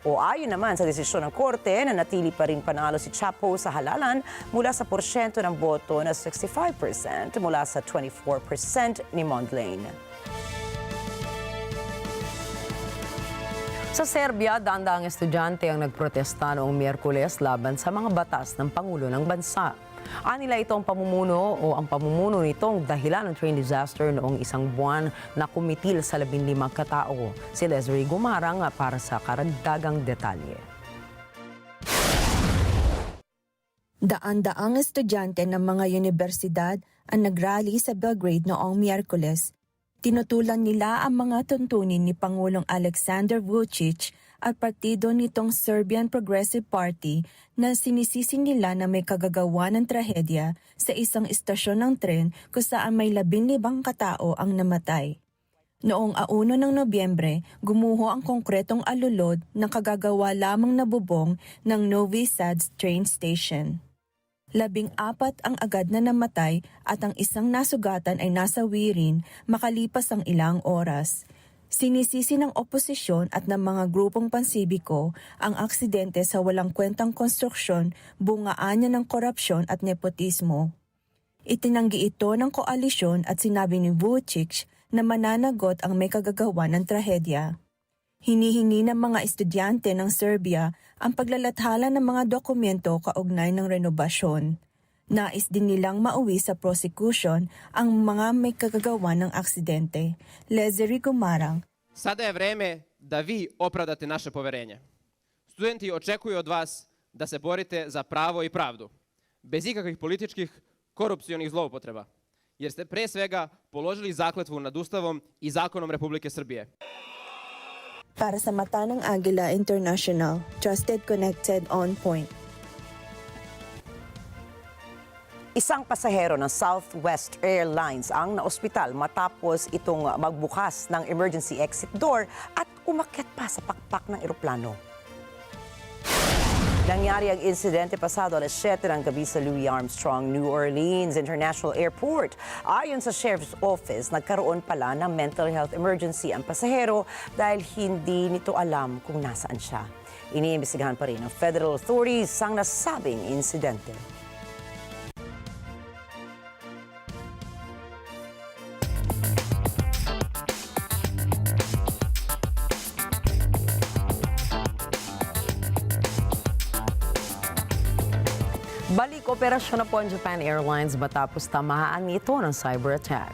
Ayon naman sa desisyon ng korte, nanatili pa rin panalo si Chapo sa halalan mula sa porsyento ng boto na 65% mula sa 24% ni Mondlane.
Sa Serbia, daang-daang estudyante ang nagprotesta noong Miyerkules laban sa mga batas ng Pangulo ng bansa. Anila ito ang pamumuno nitong dahilan ng train disaster noong isang buwan na kumitil sa 15 katao. Si Leslie Gumarang para sa karagdagang detalye.
Daan-daang estudyante ng mga universidad ang nagrally sa Belgrade noong Miyerkules. Tinutulan nila ang mga tuntunin ni Pangulong Aleksandar Vučić at partido nitong Serbian Progressive Party na sinisisi nila na may kagagawa ng trahedya sa isang istasyon ng tren kung saan may 15 katao ang namatay. Noong 1 ng Nobyembre, gumuho ang konkretong alulod ng kagagawa lamang na bubong ng Novi Sad train station. 14 ang agad na namatay at ang isang nasugatan ay nasawi rin makalipas ang ilang oras. Sinisisi ng oposisyon at ng mga grupong pansibiko ang aksidente sa walang kwentang konstruksyon, bungaan niya ng korupsyon at nepotismo. Itinanggi ito ng koalisyon at sinabi ni Vučić na mananagot ang may kagagawa ng trahedya. Hinihingi ng mga estudyante ng Serbia ang paglalathala ng mga dokumento kaugnay ng renobasyon. Nais din nilang mauwi sa prosecution ang mga may kagagawa ng aksidente. Leslie Gumarang.
Sada je vreme da vi opravdate naše poverenje. Studenti očekuju od vas da se borite za pravo i pravdu, bez ikakvih političkih korupcionih zloupotreba, jer ste pre svega položili zakletvu nad Ustavom i zakonom Republike Srbije.
Para sa mata ng Agila International, trusted, connected, on point.
Isang pasahero ng Southwest Airlines ang naospital matapos itong magbukas ng emergency exit door at umakyat pa sa pakpak ng eroplano. Nangyari ang insidente pasado alas 7 ng gabi sa Louis Armstrong New Orleans International Airport. Ayon sa Sheriff's Office, nagkaroon pala ng mental health emergency ang pasahero dahil hindi nito alam kung nasaan siya. Iniimbestigahan pa rin ng federal authorities ang nasabing insidente.
Balik operasyon na po ang Japan Airlines matapos tamaan nito ng cyber attack.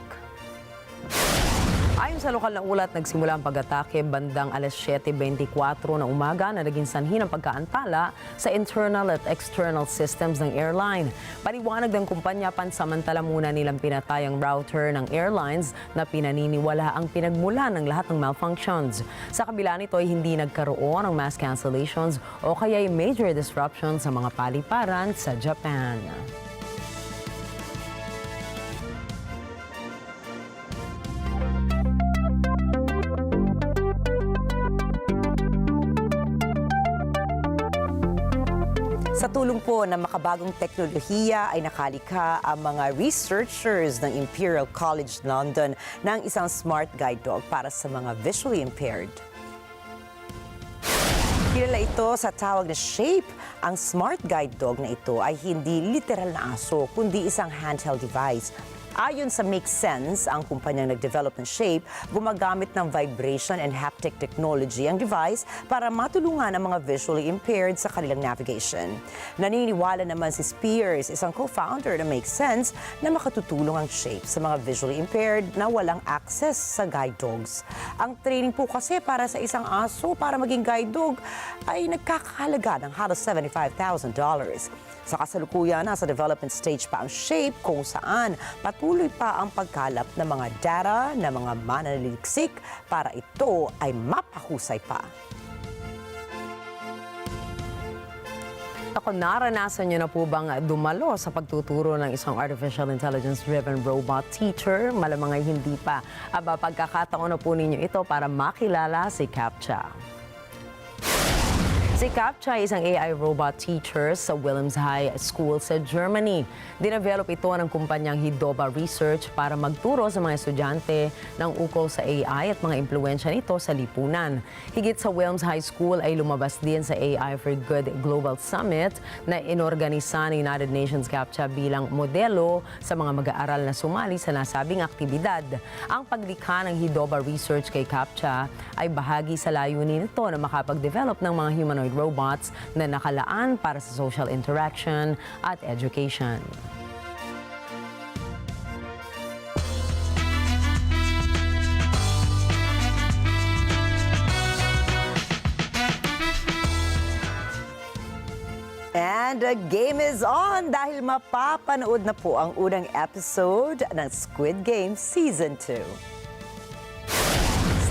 Ayon sa lokal na ulat, nagsimula ang pag-atake bandang alas 7:24 ng umaga na naging sanhi ng pagkaantala sa internal at external systems ng airline. Paliwanag ng kumpanya, pansamantala muna nilang pinatay ang router ng airlines na pinaniniwala ang pinagmula ng lahat ng malfunctions. Sa kabila nito ay hindi nagkaroon ng mass cancellations o kaya'y major disruption sa mga paliparan sa Japan.
Sa tulong po ng makabagong teknolohiya ay nakalikha ang mga researchers ng Imperial College London ng isang smart guide dog para sa mga visually impaired. Kilala ito sa tawag na Shape. Ang smart guide dog na ito ay hindi literal na aso, kundi isang handheld device. Ayon sa Make Sense, ang kumpanyang nag-develop ng Shape, gumagamit ng vibration and haptic technology ang device para matulungan ang mga visually impaired sa kanilang navigation. Naniniwala naman si Spears, isang co-founder ng Make Sense, na makatutulong ang Shape sa mga visually impaired na walang access sa guide dogs. Ang training po kasi para sa isang aso para maging guide dog ay nagkakahalaga ng halos $75,000. Sa kasalukuyan, nasa development stage pa ang Shape kung saan patuloy pa ang pagkalap ng mga data ng mga mananaliksik para ito ay mapahusay pa.
Ako, naranasan niyo na po bang dumalo sa pagtuturo ng isang artificial intelligence-driven robot teacher? Malamang ay hindi pa. Pagkakataon na po ninyo ito para makilala si CAPTCHA. Si Captcha ay isang AI robot teacher sa Wilhelms High School sa Germany. Dinevelop ito ng kumpanyang Hidoba Research para magturo sa mga estudyante ng ukol sa AI at mga impluensya nito sa lipunan. Higit sa Wilhelms High School ay lumabas din sa AI for Good Global Summit na inorganisa ng United Nations Captcha bilang modelo sa mga mag-aaral na sumali sa nasabing aktibidad. Ang paglikha ng Hidoba Research kay Captcha ay bahagi sa layunin nito na makapag-develop ng mga humanoid robots na nakalaan para sa social interaction at education.
And the game is on dahil mapapanood na po ang unang episode ng Squid Game Season 2.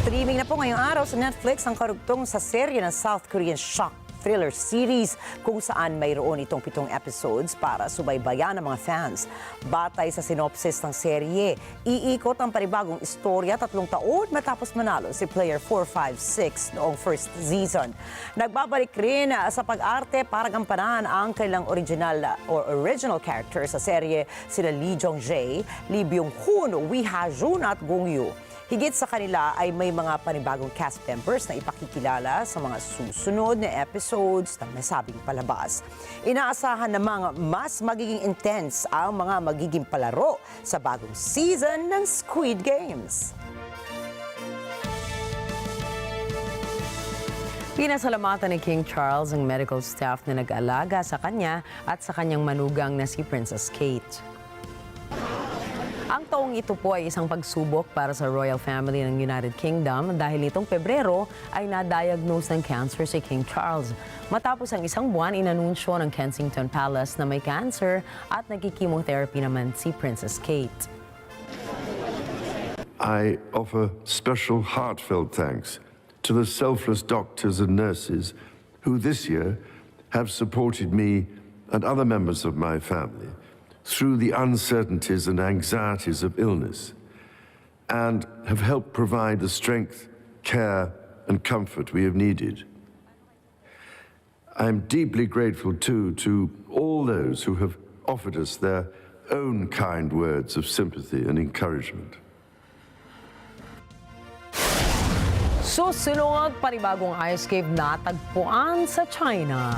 Streaming na po ngayong araw sa Netflix ang karugtong sa serye ng South Korean shock thriller series kung saan mayroon itong 7 episodes para subaybayan ng mga fans. Batay sa sinopsis ng serye, iikot ang panibagong istorya 3 taon matapos manalo si player 456 noong first season. Nagbabalik rin sa pag-arte para gampanan ang kanilang original character sa serye sina Lee Jong-jae, Lee Byung-hun, Wi Ha-jun at Gong Yoo. Higit sa kanila ay may mga panibagong cast members na ipakikilala sa mga susunod na episodes ng nasabing palabas. Inaasahan namang mas magiging intense ang mga magiging palaro sa bagong season ng Squid Games.
Pinasalamatan ni King Charles ang medical staff na nag-alaga sa kanya at sa kanyang manugang na si Princess Kate. Ang taong ito po ay isang pagsubok para sa royal family ng United Kingdom dahil nitong Pebrero ay na-diagnose ng cancer si King Charles. Matapos ang isang buwan, inanunsyo ng Kensington Palace na may cancer at nagki-chemotherapy naman si Princess Kate.
I offer special heartfelt thanks to the selfless doctors and nurses who this year have supported me and other members of my family through the uncertainties and anxieties of illness, and have helped provide the strength, care, and comfort we have needed. I am deeply grateful too to all those who have offered us their own kind words of sympathy and encouragement.
Susunod, panibagong ice cave na tagpuan sa China.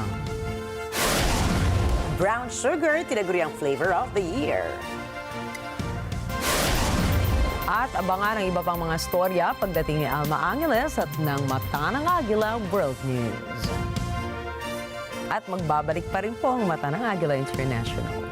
Brown sugar, tinaguri ang flavor of the year.
At abangan ang iba pang mga storya pagdating ni Alma Angeles at ng Mata ng Agila World News. At magbabalik pa rin po ang Mata ng Agila International.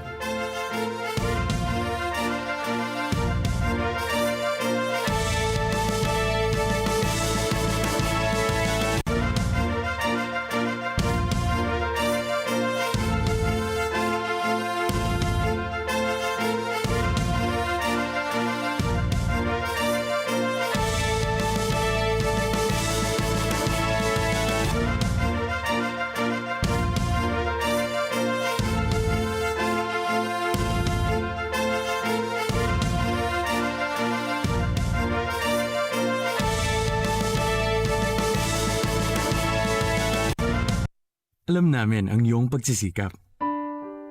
Alam namin ang iyong pagsisikap.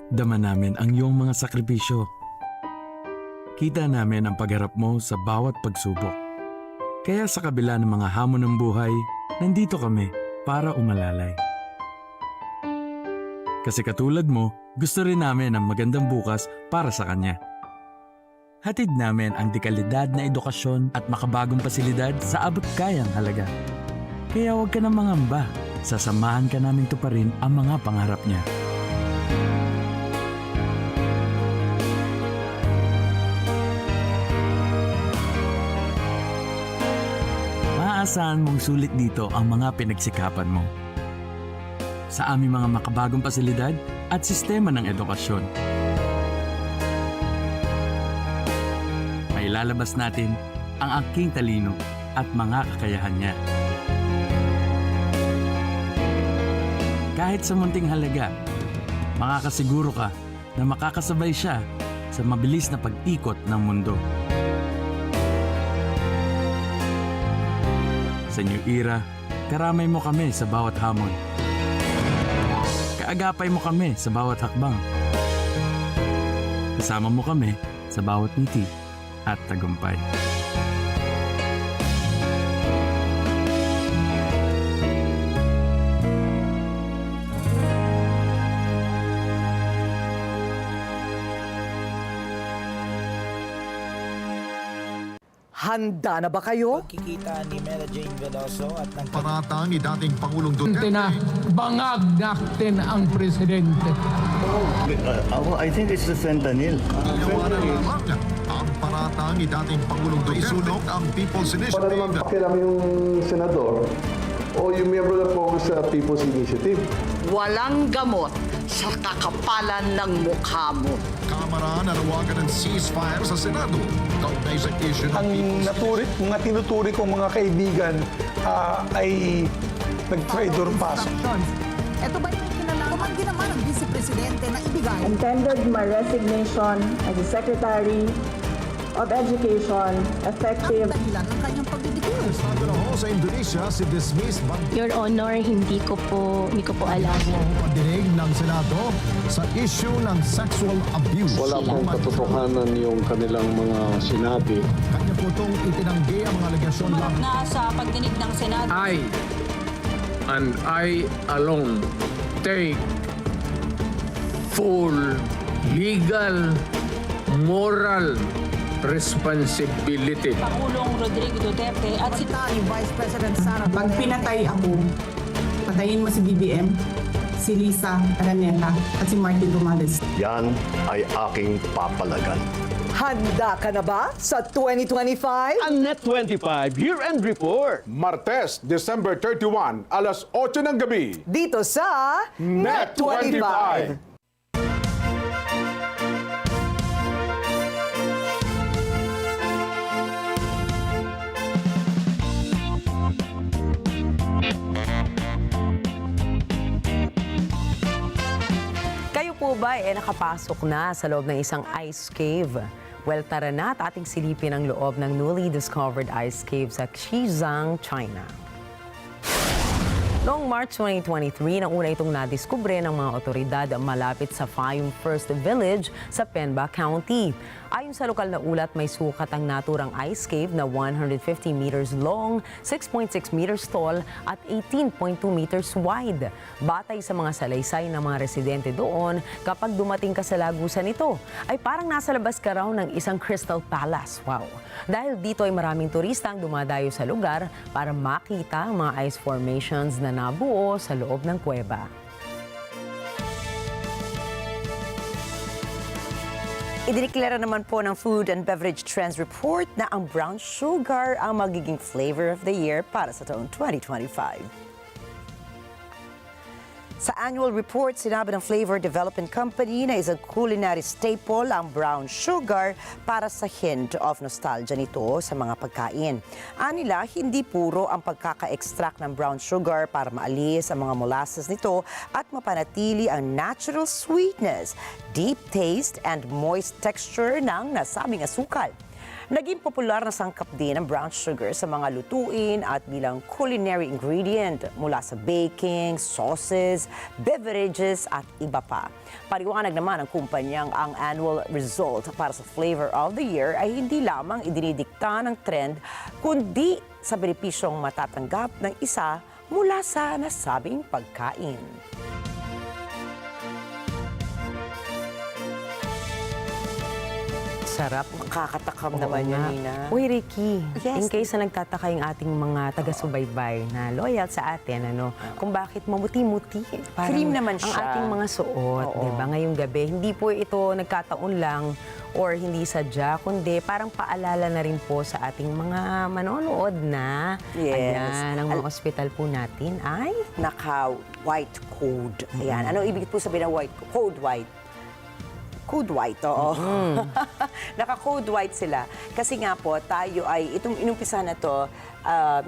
Dama namin ang iyong mga sakripisyo. Kita namin ang pagharap mo sa bawat pagsubok. Kaya sa kabila ng mga hamon ng buhay, nandito kami para umalalay. Kasi katulad mo, gusto rin namin ang magandang bukas para sa kanya. Hatid namin ang dekalidad na edukasyon at makabagong pasilidad sa abot kayang halaga. Kaya huwag ka na mangamba. Sasamahan ka namin tuparin ang mga pangarap niya. Maaasahan mong sulit dito ang mga pinagsikapan mo. Sa aming mga makabagong pasilidad at sistema ng edukasyon. Mailalabas natin ang aking talino at mga kakayahan niya. Kahit sa munting halaga, makakasiguro ka na makakasabay siya sa mabilis na pag-ikot ng mundo. Sa new era, karamay mo kami sa bawat hamon. kaagapay mo kami sa bawat hakbang. Kasama mo kami sa bawat ngiti at tagumpay.
Handa na ba kayo?
Kikita ni Mela Jane Veloso at ng
Paratang ni dating Pangulong Duterte.
Bangag natin ang presidente.
I think it's the fentanyl.
Yawanan lamang ang paratang ni dating Pangulong Duterte. Isunog ang People's Initiative.
Wala naman pakialam yung senador o yung miyembro ng Congress sa People's Initiative.
Walang gamot sa kakapalan ng mukha mo.
Kamara nanawagan ng ceasefire sa Senado. Kaugnay sa issue ng
mga tinuturi kong mga kaibigan ay nag-traitor paso.
Ito ba yung kinalaman naman ng Vice Presidente na ibigay?
Intended my resignation as the Secretary of Education effective.
Ang dahilan ng kanyang pagbibitiw.
Estado na ho sa Indonesia si dismissed
Your Honor, hindi ko po alam.
Pagdinig ng Senado sa issue ng sexual abuse.
Wala pong katotohanan yung kanilang mga sinabi.
Kanya po itong itinanggi ang mga alegasyon lang.
Na sa pagdinig ng Senado.
I and I alone take full legal, moral responsibility.
Pangulong Rodrigo Duterte at si
Vice President Sara.
Pag pinatay ako, patayin mo si BBM, si Lisa Araneta at si Martin Romales.
Yan ay aking papalagan.
Handa ka na ba sa 2025?
Ang NET25 Year-End Report.
Martes, December 31, alas 8 ng gabi.
Dito sa
NET25.
Kayo po ba nakapasok na sa loob ng isang ice cave? Well, tara na at ating silipin ang loob ng newly discovered ice cave sa Xizang, China. Noong March 2023, nang una itong nadiskubre ng mga otoridad malapit sa Fayum First Village sa Penba County. Ayon sa lokal na ulat, may sukat ang naturang ice cave na 150 meters long, 6.6 meters tall at 18.2 meters wide. Batay sa mga salaysay ng mga residente doon, kapag dumating ka sa lagusan nito, ay parang nasa labas ka raw ng isang Crystal Palace. Wow! Dahil dito ay maraming turista ang dumadayo sa lugar para makita ang mga ice formations na nabuo sa loob ng kuweba.
Idineklara naman po ng Food and Beverage Trends Report na ang brown sugar ang magiging flavor of the year para sa taong 2025. Sa annual report, sinabi ng Flavor Development Company na isang culinary staple ang brown sugar para sa hint of nostalgia nito sa mga pagkain. Anila, hindi puro ang pagkaka-extract ng brown sugar para maalis ang mga molasses nito at mapanatili ang natural sweetness, deep taste, and moist texture ng nasabing asukal. Naging popular na sangkap din ang brown sugar sa mga lutuin at bilang culinary ingredient mula sa baking, sauces, beverages at iba pa. Paliwanag naman ng kumpanyang ang annual result para sa Flavor of the Year ay hindi lamang idinidikta ng trend, kundi sa benepisyong matatanggap ng isa mula sa nasabing pagkain.
Sarap.
Makakatakam naman yun, Nina.
Uy, Ricky,
Yes.
in case na nagtataka yung ating mga taga-subaybay na loyal sa atin, kung bakit mamuti-muti.
Cream naman siya.
Ang ating mga suot, di ba? Ngayong gabi, hindi po ito nagkataon lang or hindi sadya, kundi parang paalala na rin po sa ating mga manonood na.
Yes.
Ayan, ang mga ospital po natin ay
naka-white code. Ayan. Ano ibig po sabihin ng white code? White. Code white, oo. Naka-code white sila. Kasi nga po, tayo ay, itong inumpisa na to,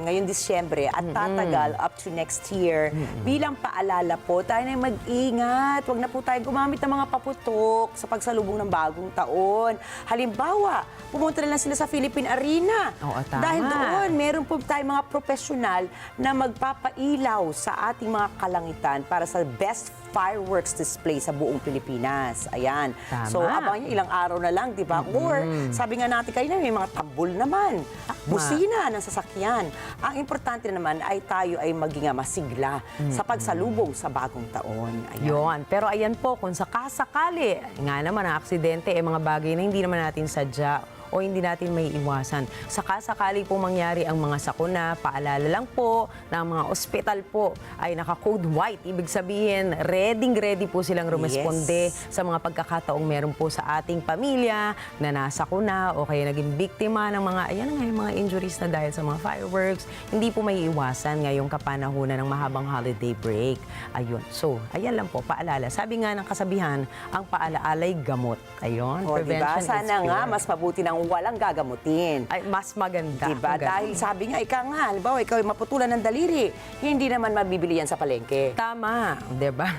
ngayong Disyembre at tatagal up to next year. Bilang paalala po, tayo na mag-ingat. Huwag na po tayo gumamit ng mga paputok sa pagsalubong ng bagong taon. Halimbawa, pumunta na lang sila sa Philippine Arena.
Oo, tama.
Dahil doon, meron po tayong mga profesional na magpapailaw sa ating mga kalangitan para sa best fireworks display sa buong Pilipinas. Ayan.
Tama.
So, abangan nyo ilang araw na lang, di ba? Or, sabi nga natin kanina, may mga tambol naman. Busina ng sasakyan. Ang importante naman ay tayo ay maging masigla sa pagsalubong sa bagong taon. Ayan.
Yun. Pero ayan po, kung sakasakali, nga naman ang aksidente, mga bagay na hindi naman natin sadya o hindi natin may iwasan. Sakasakali po mangyari ang mga sakuna, paalala lang po na ang mga ospital po ay naka-code white. Ibig sabihin, ready po silang rumesponde sa mga pagkakataong meron po sa ating pamilya na nasakuna o kaya naging biktima ng mga, ayan nga yung mga injuries na dahil sa mga fireworks. Hindi po may iwasan ngayong kapanahunan ng mahabang holiday break. Ayun. So, ayan lang po, paalala. Sabi nga ng kasabihan, ang paalaala'y gamot. Ayun,
O, diba?
prevention is
Sana nga,
cure.
mas mabuti ng walang gagamutin.
Ay, mas maganda.
Diba?
Maganda.
Dahil sabi nga, halimbawa, ikaw ay maputulan ng daliri, hindi naman mabibili yan sa palengke.
Tama, diba?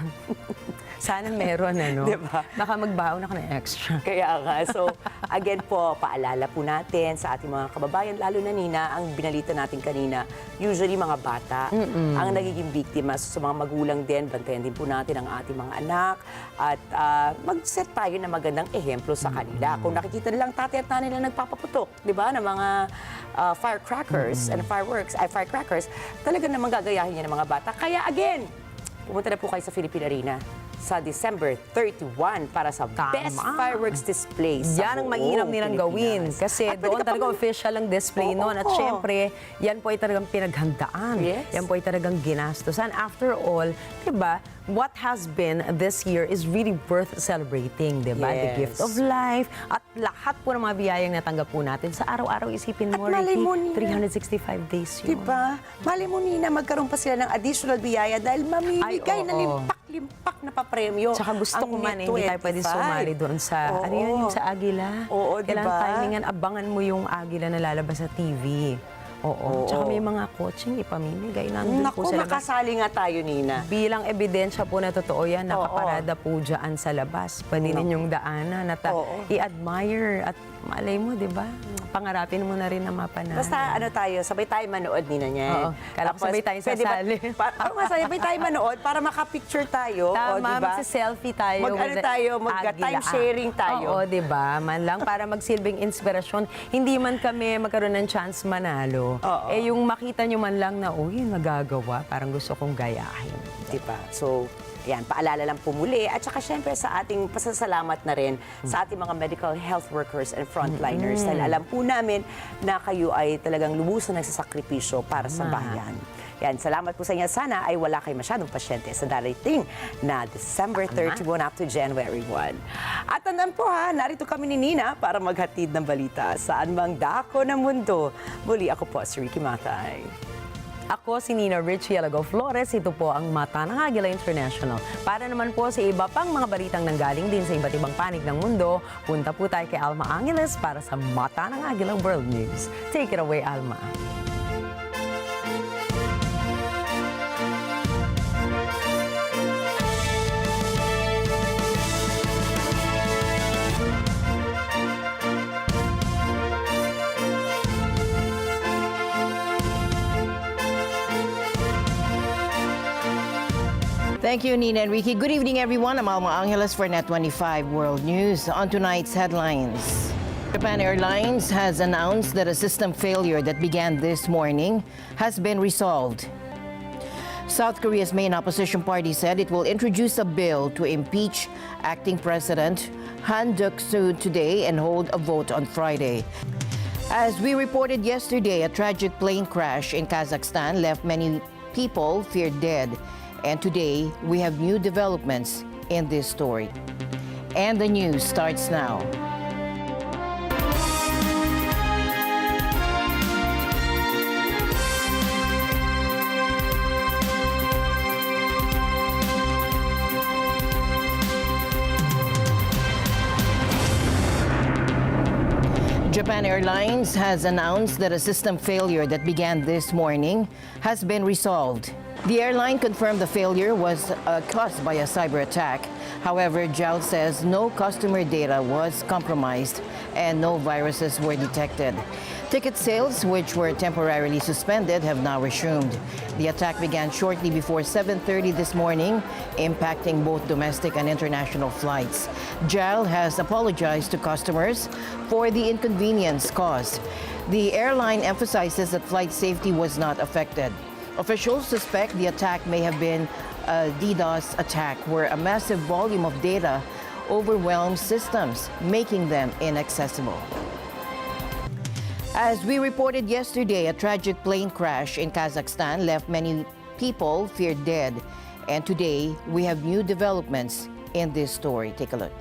Sana meron, ano?
Diba?
Baka magbaon ako ng extra.
Kaya nga. So, again po, paalala po natin sa ating mga kababayan, lalo na Nina, ang binalita natin kanina, usually mga bata ang nagiging biktima. So, sa mga magulang din, bantayan din po natin ang ating mga anak at mag-set tayo ng magandang ehemplo sa kanila. Kung nakikita nilang tatay at nanay na nagpapaputok, di ba, ng mga firecrackers and firecrackers, talaga namang gagayahin niya ng mga bata. Kaya again, pumunta na po kayo sa Philippine Arena sa December 31 para sa best fireworks display sa
Yan ang
buong
mainam nilang gawin.
Pilipinas.
Kasi
At
doon
pwede ka
talaga
pang-
official ang display noon. At syempre, yan po ay talagang pinaghandaan.
Yes.
Yan po ay talagang ginastusan. After all, diba, what has been this year is really worth celebrating, diba? The
Yes.
gift of life. At lahat po ng mga biyayang natanggap po natin sa araw-araw, isipin mo,
malay
Ricky,
mo, Nina.
365 days yun.
Diba? Mali mo, Nina, magkaroon pa sila ng additional biyaya dahil mamimigay
Ay,
na
oo.
limpak na papremyo.
Tsaka gusto
ang
ko man, hindi tayo pwede
NET25.
sumali doon sa, ano yun, yung sa Agila.
Oo,
Kailangan
diba?
timingan, abangan mo yung Agila na lalabas sa TV. Oo. Tsaka may mga coaching ipamimigay. Nandun po
Naku,
sila.
makasali nga tayo, Nina.
Bilang ebidensya po na totoo yan, nakaparada po dyan sa labas. Pwede ninyong daanan at i-admire at malay mo, di ba? Pangarapin mo na rin na mapanalo.
Basta ano tayo, sabay tayo manood, Nina niya.
Oo. Kala ko sabay tayo
pwede ba-
sasali.
sabay tayo manood para makapicture tayo.
Tama,
diba?
magsi-selfie tayo.
Mag-ano tayo, mag-time sharing tayo.
Oo, di ba? Man lang para magsilbing inspirasyon. Hindi man kami magkaroon ng chance manalo. Eh, yung makita nyo man lang na, uy, nagagawa, parang gusto kong gayahin.
Diba? So, yan, paalala lang po muli. At saka syempre sa ating pasasalamat na rin sa ating mga medical health workers and frontliners. Dahil alam po namin na kayo ay talagang lubusan nagsasakripisyo para sa bayan. Yan, salamat po sa inyo. Sana ay wala kayo masyadong pasyente sa darating na December 31 up to January 1. At tandaan po ha, narito kami ni Nina para maghatid ng balita saan mang dako ng mundo. Muli ako po si Ricky Matay.
Ako si Nina Richie Alago Flores. Ito po ang Mata ng Agila International. Para naman po sa iba pang mga balitang nanggaling din sa iba't ibang panig ng mundo, punta po tayo kay Alma Angeles para sa Mata ng Agila World News. Take it away, Alma.
Thank you, Nina and Ricky. Good evening, everyone. I'm Alma Angeles for NET25 World News. On tonight's headlines. Japan Airlines has announced that a system failure that began this morning has been resolved. South Korea's main opposition party said it will introduce a bill to impeach acting President Han Duck-soo today and hold a vote on Friday. As we reported yesterday, a tragic plane crash in Kazakhstan left many people feared dead. And today, we have new developments in this story. And the news starts now. Japan Airlines has announced that a system failure that began this morning has been resolved. The airline confirmed the failure was caused by a cyber attack. However, JAL says no customer data was compromised and no viruses were detected. Ticket sales, which were temporarily suspended, have now resumed. The attack began shortly before 7:30 this morning, impacting both domestic and international flights. GAL has apologized to customers for the inconvenience caused. The airline emphasizes that flight safety was not affected. Officials suspect the attack may have been a DDoS attack where a massive volume of data overwhelms systems, making them inaccessible. As we reported yesterday, a tragic plane crash in Kazakhstan left many people feared dead. And today, we have new developments in this story. Take a look.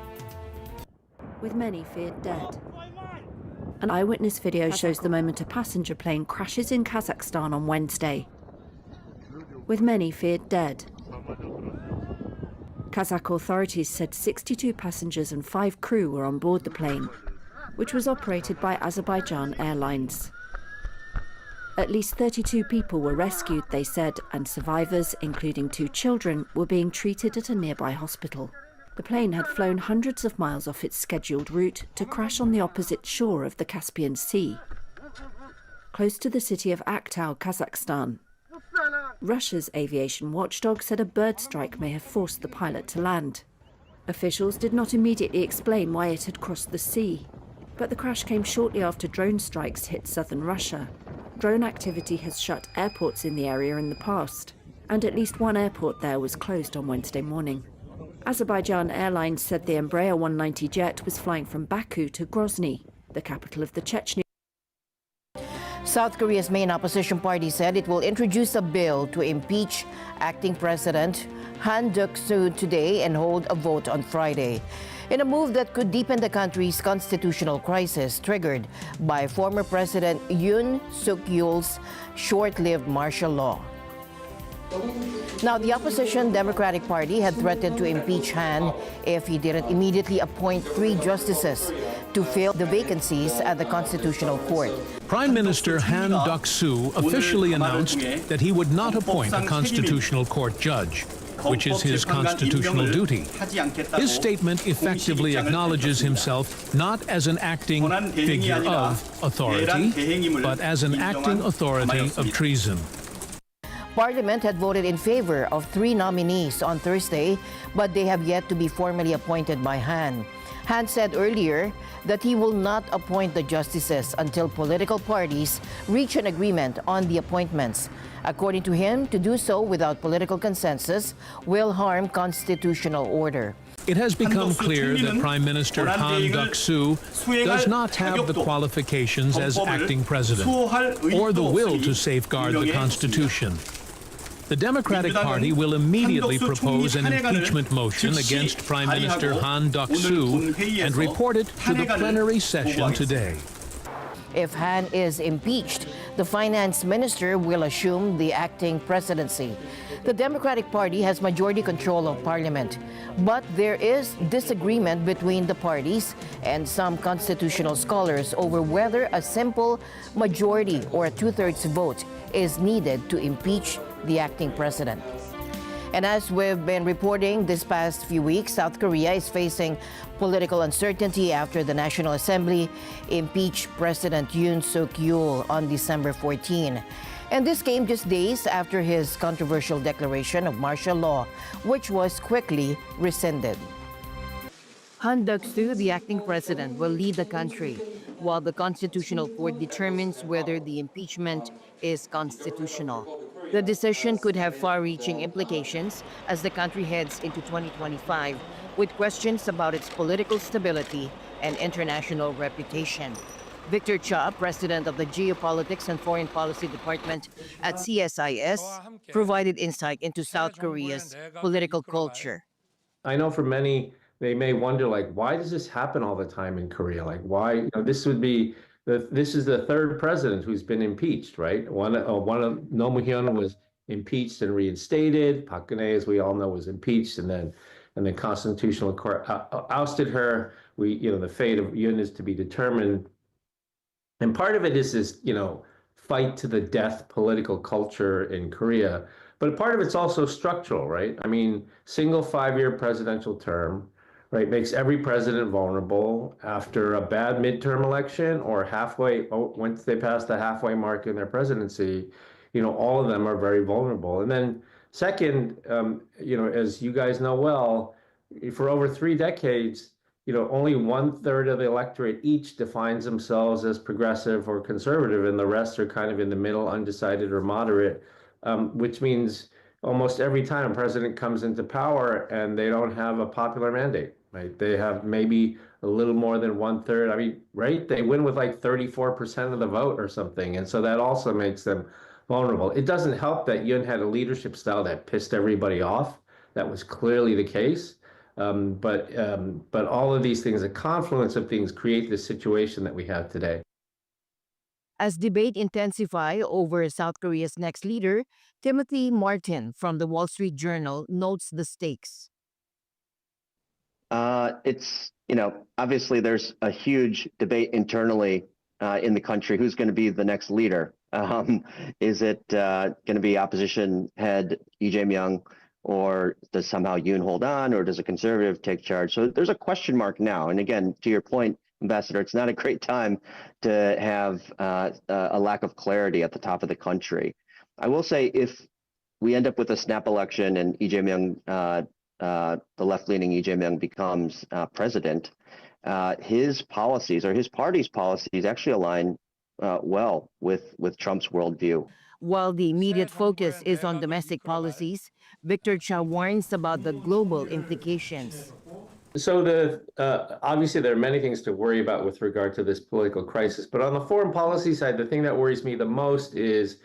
With many feared dead. An eyewitness video shows the moment a passenger plane crashes in Kazakhstan on Wednesday. With many feared dead. Kazakh authorities said 62 passengers and 5 crew were on board the plane, which was operated by Azerbaijan Airlines. At least 32 people were rescued, they said, and survivors, including 2 children, were being treated at a nearby hospital. The plane had flown hundreds of miles off its scheduled route to crash on the opposite shore of the Caspian Sea, close to the city of Aktau, Kazakhstan. Russia's aviation watchdog said a bird strike may have forced the pilot to land. Officials did not immediately explain why it had crossed the sea, but the crash came shortly after drone strikes hit southern Russia. Drone activity has shut airports in the area in the past, and at least one airport there was closed on Wednesday morning. Azerbaijan Airlines said the Embraer 190 jet was flying from Baku to Grozny, the capital of the Chechnya.
South Korea's main opposition party said it will introduce a bill to impeach acting President Han Duck-soo today and hold a vote on Friday, in a move that could deepen the country's constitutional crisis triggered by former President Yoon Suk-yeol's short-lived martial law. Now, the opposition Democratic Party had threatened to impeach Han if he didn't immediately appoint 3 justices to fill the vacancies at the Constitutional Court.
Prime Minister Han Duck-soo officially announced that he would not appoint a Constitutional Court judge, which is his constitutional duty. His statement effectively acknowledges himself not as an acting figure of authority, but as an acting authority of treason.
Parliament had voted in favor of 3 nominees on Thursday, but they have yet to be formally appointed by Han. Han said earlier that he will not appoint the justices until political parties reach an agreement on the appointments. According to him, to do so without political consensus will harm constitutional order.
It has become clear that Prime Minister Han Duck-soo does not have the qualifications as acting president or the will to safeguard the Constitution. The Democratic Party will immediately propose an impeachment motion against Prime Minister Han Duck-soo and report it to the plenary session today.
If Han is impeached, the finance minister will assume the acting presidency. The Democratic Party has majority control of parliament, but there is disagreement between the parties and some constitutional scholars over whether a simple majority or a 2/3 vote is needed to impeach the acting president. And as we've been reporting this past few weeks, South Korea is facing political uncertainty after the National Assembly impeached President Yoon Suk-yeol on December 14. And this came just days after his controversial declaration of martial law, which was quickly rescinded. Han Duck-soo, the acting president, will lead the country while the Constitutional Court determines whether the impeachment is constitutional. The decision could have far-reaching implications as the country heads into 2025 with questions about its political stability and international reputation. Victor Cha, president of the Geopolitics and Foreign Policy Department at CSIS, provided insight into South Korea's political culture.
I know for many, they may wonder, like, why does this happen all the time in Korea? Like, why, this is the 3rd president who's been impeached, right? One of Roh Moo-hyun was impeached and reinstated. Park Geun-hye, as we all know, was impeached, and then the Constitutional Court ousted her. The fate of Yoon is to be determined. And part of it is this, fight to the death political culture in Korea. But part of it's also structural, right? I mean, single 5-year presidential term, right? Makes every president vulnerable after a bad midterm election or halfway, once they pass the halfway mark in their presidency, all of them are very vulnerable. And then second, as you guys know well, for over 3 decades, only 1/3 of the electorate each defines themselves as progressive or conservative, and the rest are kind of in the middle, undecided or moderate, which means almost every time a president comes into power and they don't have a popular mandate, right? They have maybe a little more than 1/3. I mean, right? They win with like 34% of the vote or something. And so that also makes them vulnerable. It doesn't help that Yoon had a leadership style that pissed everybody off. That was clearly the case. But all of these things, a confluence of things, create this situation that we have today.
As debate intensify over South Korea's next leader, Timothy Martin from the Wall Street Journal notes the stakes.
It's, obviously there's a huge debate internally in the country. Who's going to be the next leader? Is it going to be opposition head Lee Jae-myung, or does somehow Yoon hold on, or does a conservative take charge? So there's a question mark now. And again, to your point, Ambassador, it's not a great time to have a lack of clarity at the top of the country. I will say, if we end up with a snap election and Lee Jae-myung, the left-leaning Lee Jae-myung becomes president, his policies, or his party's policies, actually align well with Trump's worldview.
While the immediate focus is on domestic policies, Victor Cha warns about the global implications.
So obviously there are many things to worry about with regard to this political crisis. But on the foreign policy side, the thing that worries me the most is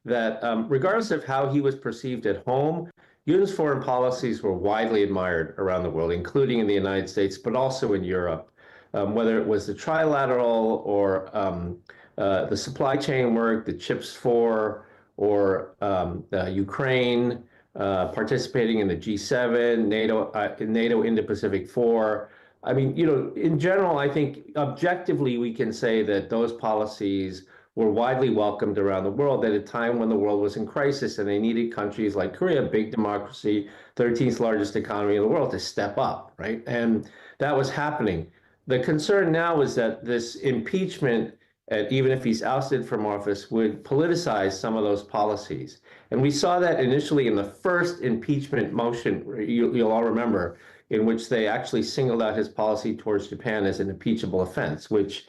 that regardless of how he was perceived at home, Yoon's foreign policies were widely admired around the world, including in the United States, but also in Europe. Whether it was the trilateral or the supply chain work, the CHIPS 4, or Ukraine, participating in the G7, NATO Indo-Pacific 4. I mean, in general, I think objectively we can say that those policies were widely welcomed around the world at a time when the world was in crisis and they needed countries like Korea, big democracy, 13th largest economy in the world, to step up, right? And that was happening. The concern now is that this impeachment, even if he's ousted from office, would politicize some of those policies. And we saw that initially in the first impeachment motion, you'll all remember, in which they actually singled out his policy towards Japan as an impeachable offense, which,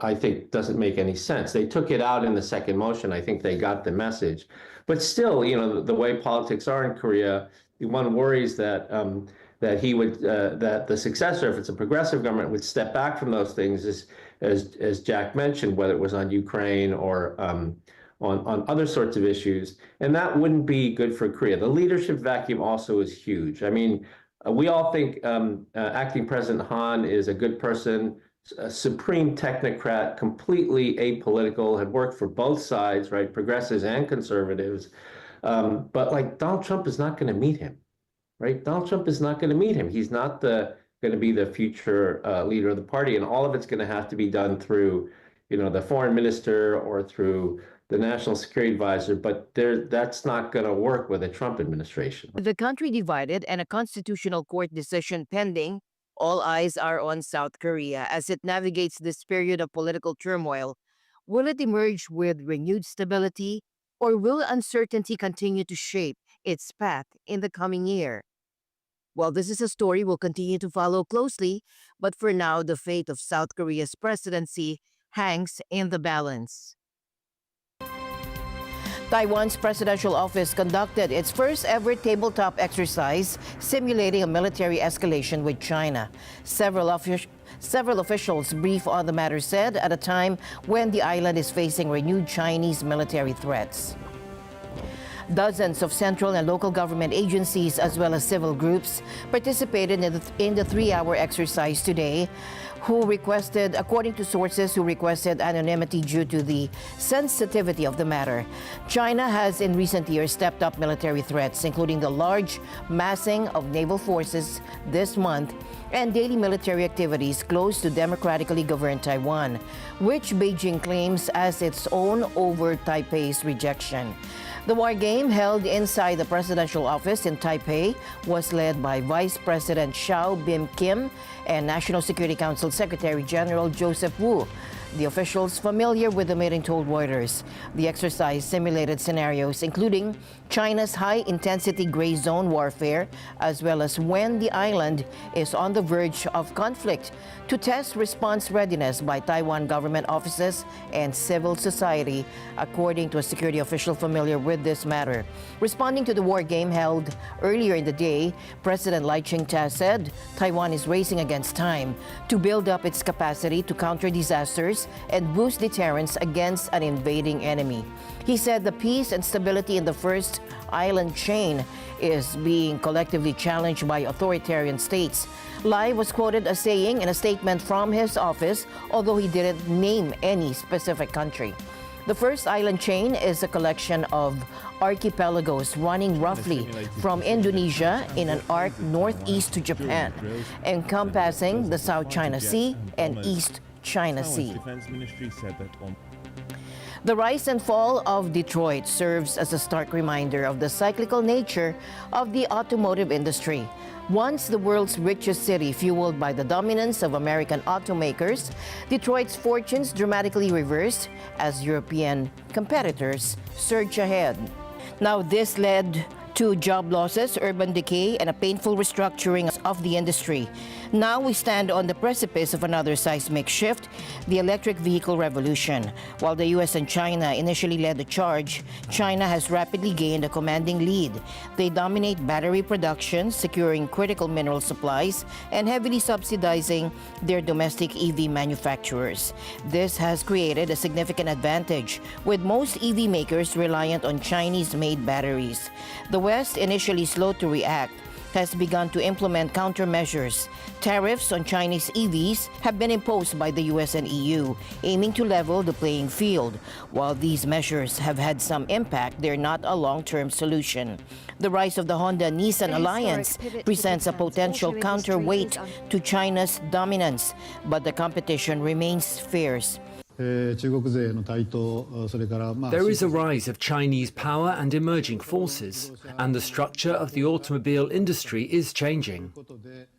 I think doesn't make any sense. They took it out in the second motion. I think they got the message. But still, the way politics are in Korea, one worries that that the successor, if it's a progressive government, would step back from those things, as Jack mentioned, whether it was on Ukraine or on other sorts of issues, and that wouldn't be good for Korea. The leadership vacuum also is huge. I mean, we all think acting President Han is a good person, a supreme technocrat, completely apolitical, had worked for both sides, right, progressives and conservatives. But like Donald Trump is not going to meet him, right? Donald Trump is not going to meet him. He's not going to be the future leader of the party, and all of it's going to have to be done through, the foreign minister or through the national security advisor. But that's not going to work with a Trump administration.
With the country divided and a constitutional court decision pending, all eyes are on South Korea as it navigates this period of political turmoil. Will it emerge with renewed stability, or will uncertainty continue to shape its path in the coming year? Well, this is a story we'll continue to follow closely, but for now, the fate of South Korea's presidency hangs in the balance. Taiwan's presidential office conducted its first ever tabletop exercise simulating a military escalation with China. Several officials briefed on the matter said at a time when the island is facing renewed Chinese military threats. Dozens of central and local government agencies as well as civil groups participated in the 3-hour exercise today, according to sources who requested anonymity due to the sensitivity of the matter. China has in recent years stepped up military threats, including the large massing of naval forces this month and daily military activities close to democratically governed Taiwan, which Beijing claims as its own over Taipei's rejection. The war game held inside the presidential office in Taipei was led by Vice President Xiao Bim-Kim and National Security Council Secretary General Joseph Wu. The officials familiar with the meeting told Reuters the exercise simulated scenarios including China's high-intensity gray zone warfare, as well as when the island is on the verge of conflict, to test response readiness by Taiwan government offices and civil society, according to a security official familiar with this matter. Responding to the war game held earlier in the day, President Lai Ching-te said Taiwan is racing against time to build up its capacity to counter disasters and boost deterrence against an invading enemy. He said the peace and stability in the first island chain is being collectively challenged by authoritarian states. Lai was quoted as saying in a statement from his office, although he didn't name any specific country. The first island chain is a collection of archipelagos running roughly from Indonesia in an arc northeast to Japan, encompassing the South China Sea and East China Sea. The rise and fall of Detroit serves as a stark reminder of the cyclical nature of the automotive industry. Once the world's richest city fueled by the dominance of American automakers, Detroit's fortunes dramatically reversed as European competitors surge ahead. Now this led to job losses, urban decay, and a painful restructuring of the industry. Now we stand on the precipice of another seismic shift, the electric vehicle revolution. While the US and China initially led the charge, China has rapidly gained a commanding lead. They dominate battery production, securing critical mineral supplies, and heavily subsidizing their domestic EV manufacturers. This has created a significant advantage, with most EV makers reliant on Chinese-made batteries. The West, initially slow to react, has begun to implement countermeasures. Tariffs on Chinese EVs have been imposed by the US and EU, aiming to level the playing field. While these measures have had some impact, they're not a long-term solution. The rise of the Honda-Nissan alliance presents a potential counterweight to China's dominance, but the competition remains fierce.
There is a rise of Chinese power and emerging forces, and the structure of the automobile industry is changing.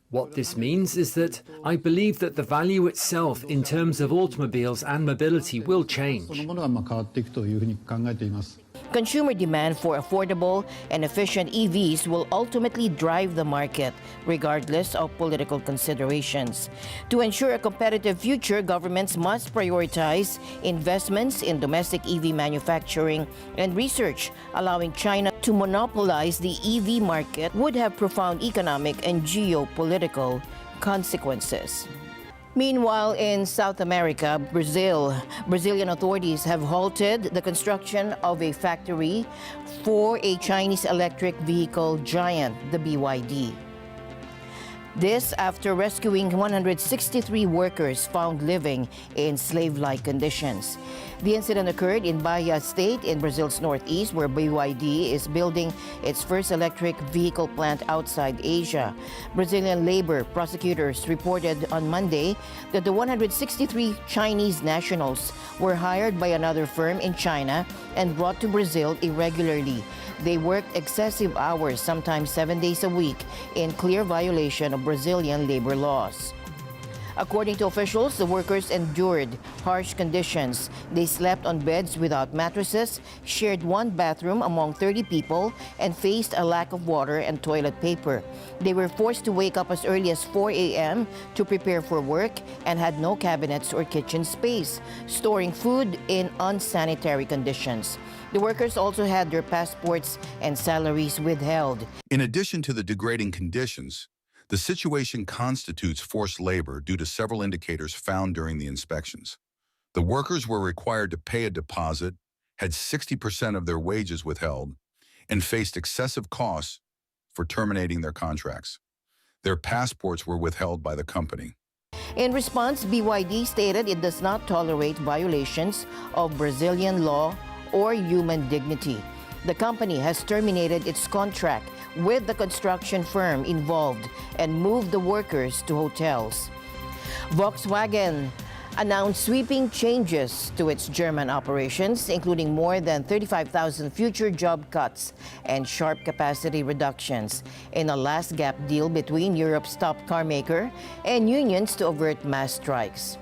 What this means is that I believe that the value itself in terms of automobiles and mobility will change.
Consumer demand for affordable and efficient EVs will ultimately drive the market, regardless of political considerations. To ensure a competitive future, governments must prioritize investments in domestic EV manufacturing and research. Allowing China to monopolize the EV market would have profound economic and geopolitical consequences. Meanwhile, in South America, Brazilian authorities have halted the construction of a factory for a Chinese electric vehicle giant, the BYD. This after rescuing 163 workers found living in slave-like conditions. The incident occurred in Bahia State in Brazil's northeast, where BYD is building its first electric vehicle plant outside Asia. Brazilian labor prosecutors reported on Monday that the 163 Chinese nationals were hired by another firm in China and brought to Brazil irregularly. They worked excessive hours, sometimes 7 days a week, in clear violation of Brazilian labor laws. According to officials, the workers endured harsh conditions. They slept on beds without mattresses, shared one bathroom among 30 people, and faced a lack of water and toilet paper. They were forced to wake up as early as 4 a.m. to prepare for work and had no cabinets or kitchen space, storing food in unsanitary conditions. The workers also had their passports and salaries withheld.
In addition to the degrading conditions, the situation constitutes forced labor due to several indicators found during the inspections. The workers were required to pay a deposit, had 60% of their wages withheld, and faced excessive costs for terminating their contracts. Their passports were withheld by the company.
In response, BYD stated it does not tolerate violations of Brazilian law or human dignity. The company has terminated its contract with the construction firm involved and moved the workers to hotels. Volkswagen announced sweeping changes to its German operations, including more than 35,000 future job cuts and sharp capacity reductions in a last-gap deal between Europe's top car maker and unions to avert mass strikes.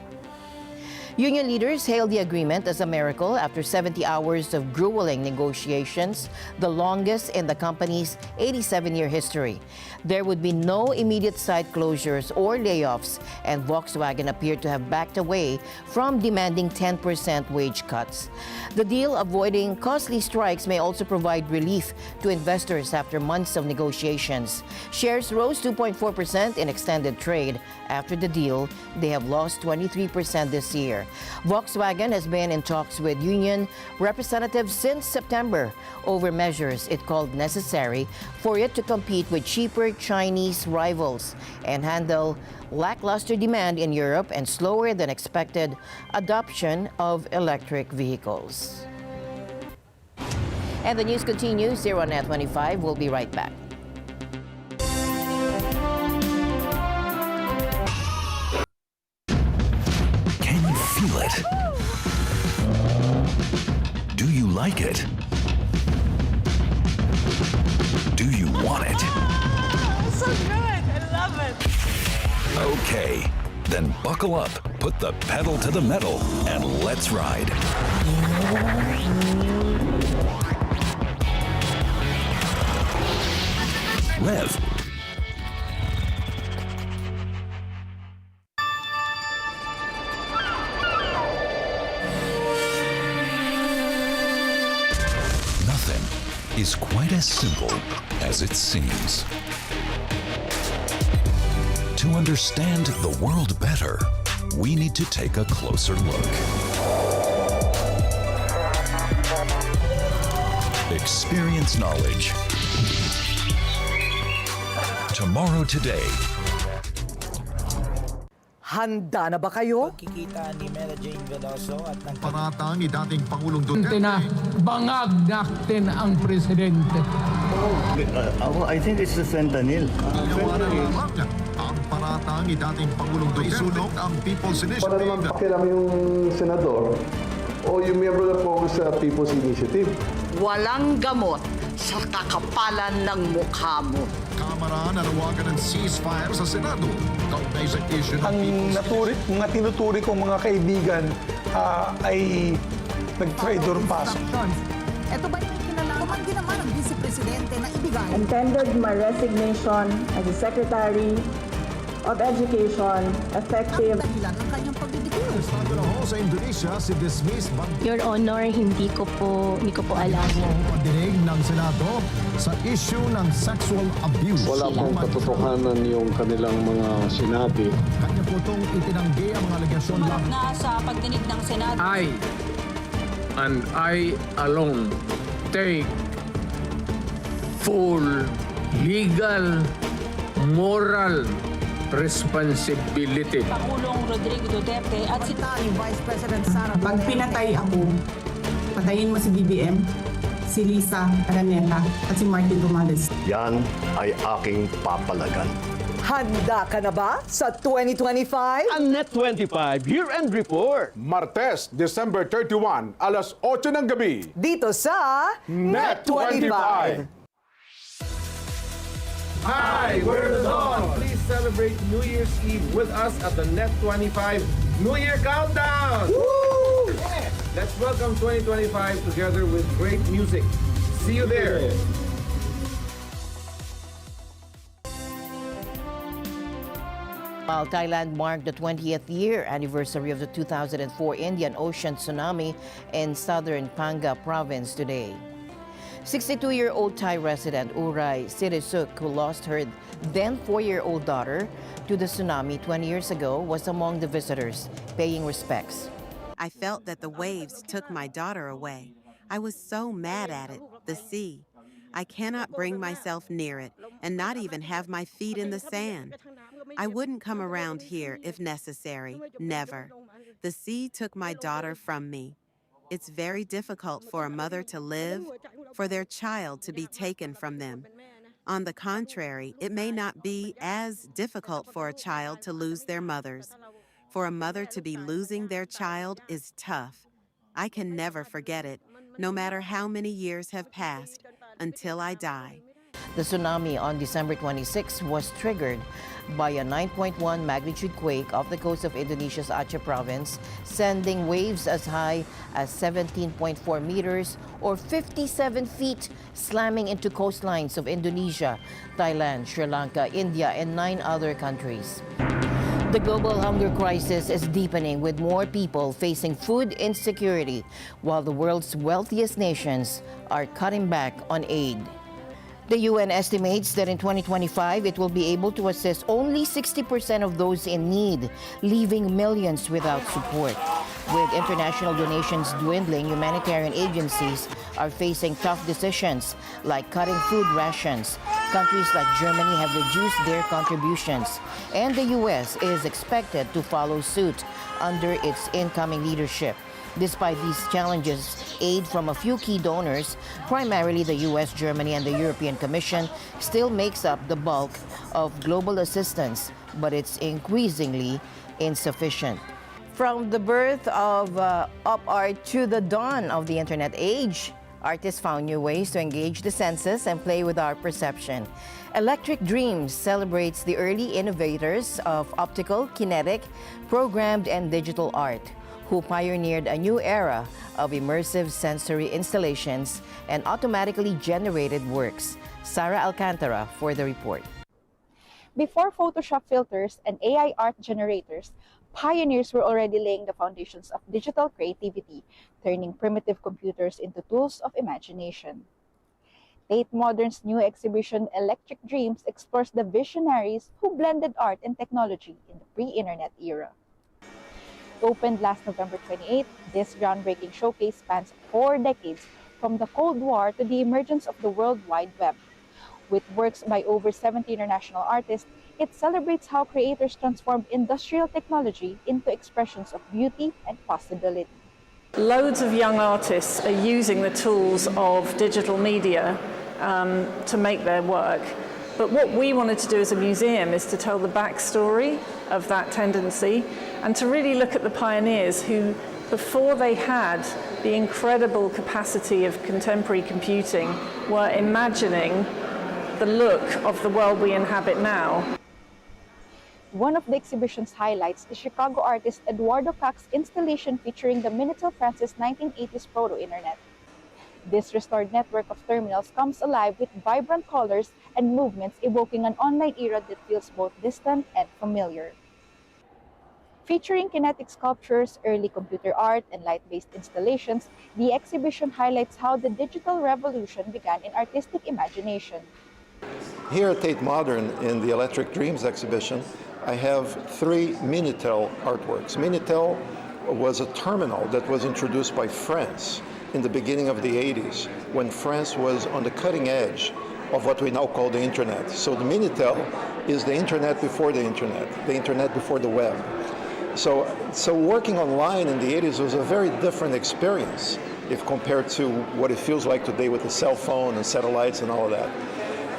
Union leaders hailed the agreement as a miracle after 70 hours of grueling negotiations, the longest in the company's 87-year history. There would be no immediate site closures or layoffs, and Volkswagen appeared to have backed away from demanding 10% wage cuts. The deal avoiding costly strikes may also provide relief to investors after months of negotiations. Shares rose 2.4% in extended trade. After the deal, they have lost 23% this year. Volkswagen has been in talks with union representatives since September over measures it called necessary for it to compete with cheaper Chinese rivals and handle lackluster demand in Europe and slower than expected adoption of electric vehicles. And the news continues here on NET25. We'll be right back.
Feel it? Do you like it? Do you want it?
So good! I love it!
Okay, then buckle up, put the pedal to the metal, and let's ride. Rev. Is quite as simple as it seems. To understand the world better, we need to take a closer look. Experience knowledge. Tomorrow today.
Handa na ba kayo?
Paratang ni dating Pangulong Duterte.
Na bangag natin ang presidente.
I think it's the fentanyl.
Panawanan lamang ang paratang ni dating Pangulong Duterte. Isunog ang People's Initiative.
Para naman pakialam yung senador o yung miyembro na focus sa People's Initiative.
Walang gamot sa kakapalan ng mukha mo.
Kamara nanawagan ng ceasefire sa Senado. Kaugnay sa issue ng People's Initiative.
Mga tinuturi kong mga kaibigan ay nag-traitor pasok.
Ito ba yung kinalaman? Kumandi naman ang Vice Presidente na ibigay.
And tendered my resignation as the Secretary of Education effective.
Ang dahilan ng kanyang pagdidikil.
Estado na ho sa Indonesia si dismissed
Your Honor, hindi ko po alam.
Pagdinig ng Senado sa issue ng sexual abuse.
Wala pong katotohanan yung kanilang mga sinabi.
Kanya po itong itinanggi ang mga alegasyon lang.
Na sa pagdinig ng Senado.
I and I alone take full legal, moral responsibility.
Pangulong Rodrigo Duterte at si
Vice President Sara.
Pag pinatay ako, patayin mo si BBM, si Lisa Araneta at si Martin Romales.
Yan ay aking papalagan.
Handa ka na ba sa 2025?
Ang NET25 Year-End Report.
Martes, December 31, alas 8 ng gabi.
Dito sa
NET25.
Hi, we're the Dawn. Please celebrate New Year's Eve with us at the NET25 New Year Countdown. Woo! Yeah. Let's welcome 2025 together with great music. See you there.
While Thailand marked the 20th year anniversary of the 2004 Indian Ocean tsunami in southern Panga province today. 62-year-old Thai resident Uray Sirisuk, who lost her then 4-year-old daughter to the tsunami 20 years ago, was among the visitors paying respects.
I felt that the waves took my daughter away. I was so mad at it, the sea. I cannot bring myself near it and not even have my feet in the sand. I wouldn't come around here if necessary, never. The sea took my daughter from me. It's very difficult for a mother to live, for their child to be taken from them. On the contrary, it may not be as difficult for a child to lose their mothers. For a mother to be losing their child is tough. I can never forget it, no matter how many years have passed, until I die.
The tsunami on December 26 was triggered by a 9.1 magnitude quake off the coast of Indonesia's Aceh province, sending waves as high as 17.4 meters or 57 feet, slamming into coastlines of Indonesia, Thailand, Sri Lanka, India, and 9 other countries. The global hunger crisis is deepening, with more people facing food insecurity, while the world's wealthiest nations are cutting back on aid. The UN estimates that in 2025, it will be able to assist only 60% of those in need, leaving millions without support. With international donations dwindling, humanitarian agencies are facing tough decisions, like cutting food rations. Countries like Germany have reduced their contributions, and the U.S. is expected to follow suit under its incoming leadership. Despite these challenges, aid from a few key donors, primarily the U.S., Germany, and the European Commission, still makes up the bulk of global assistance, but it's increasingly insufficient. From the birth of op art to the dawn of the internet age, artists found new ways to engage the senses and play with our perception. Electric Dreams celebrates the early innovators of optical, kinetic, programmed, and digital art, who pioneered a new era of immersive sensory installations and automatically generated works. Sarah Alcantara for the report.
Before Photoshop filters and AI art generators, pioneers were already laying the foundations of digital creativity, turning primitive computers into tools of imagination. Tate Modern's new exhibition, Electric Dreams, explores the visionaries who blended art and technology in the pre-internet era. Opened last November 28, this groundbreaking showcase spans 4 decades, from the Cold War to the emergence of the World Wide Web. With works by over 70 international artists, it celebrates how creators transformed industrial technology into expressions of beauty and possibility.
Loads of young artists are using the tools of digital media to make their work. But what we wanted to do as a museum is to tell the backstory of that tendency and to really look at the pioneers who, before they had the incredible capacity of contemporary computing, were imagining the look of the world we inhabit now.
One of the exhibition's highlights is Chicago artist Eduardo Cac's installation featuring the Minitel Francis 1980s proto-internet. This restored network of terminals comes alive with vibrant colors and movements, evoking an online era that feels both distant and familiar. Featuring kinetic sculptures, early computer art, and light-based installations, the exhibition highlights how the digital revolution began in artistic imagination.
Here at Tate Modern, in the Electric Dreams exhibition, I have 3 Minitel artworks. Minitel was a terminal that was introduced by France in the beginning of the 80s, when France was on the cutting edge of what we now call the internet. So the Minitel is the internet before the internet before the web. So working online in the 80s was a very different experience if compared to what it feels like today with the cell phone and satellites and all of that.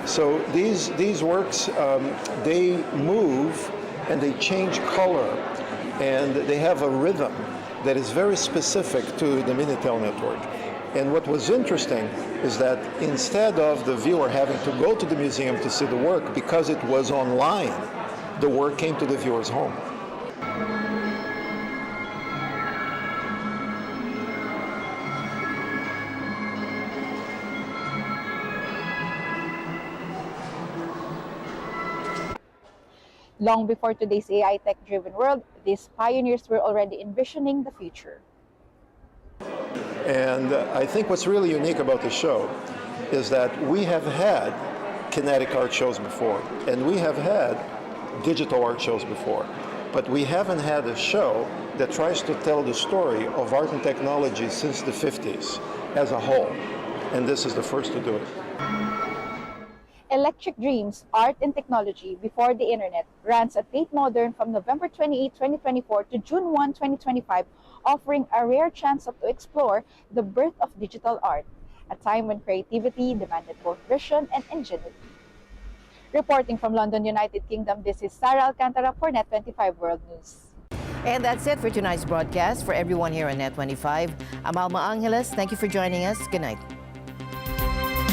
So these works, they move and they change color, and they have a rhythm that is very specific to the Minitel network. And what was interesting is that instead of the viewer having to go to the museum to see the work, because it was online, the work came to the viewer's home.
Long before today's AI tech-driven world, these pioneers were already envisioning the future.
And I think what's really unique about the show is that we have had kinetic art shows before, and we have had digital art shows before, but we haven't had a show that tries to tell the story of art and technology since the 50s as a whole, and this is the first to do it.
Electric Dreams, Art and Technology Before the Internet runs at Tate Modern from November 28, 2024 to June 1, 2025, offering a rare chance to explore the birth of digital art, a time when creativity demanded both vision and ingenuity. Reporting from London, United Kingdom, this is Sarah Alcantara for NET25 World News.
And that's it for tonight's broadcast. For everyone here on Net25, I'm Alma Angeles. Thank you for joining us. Good night.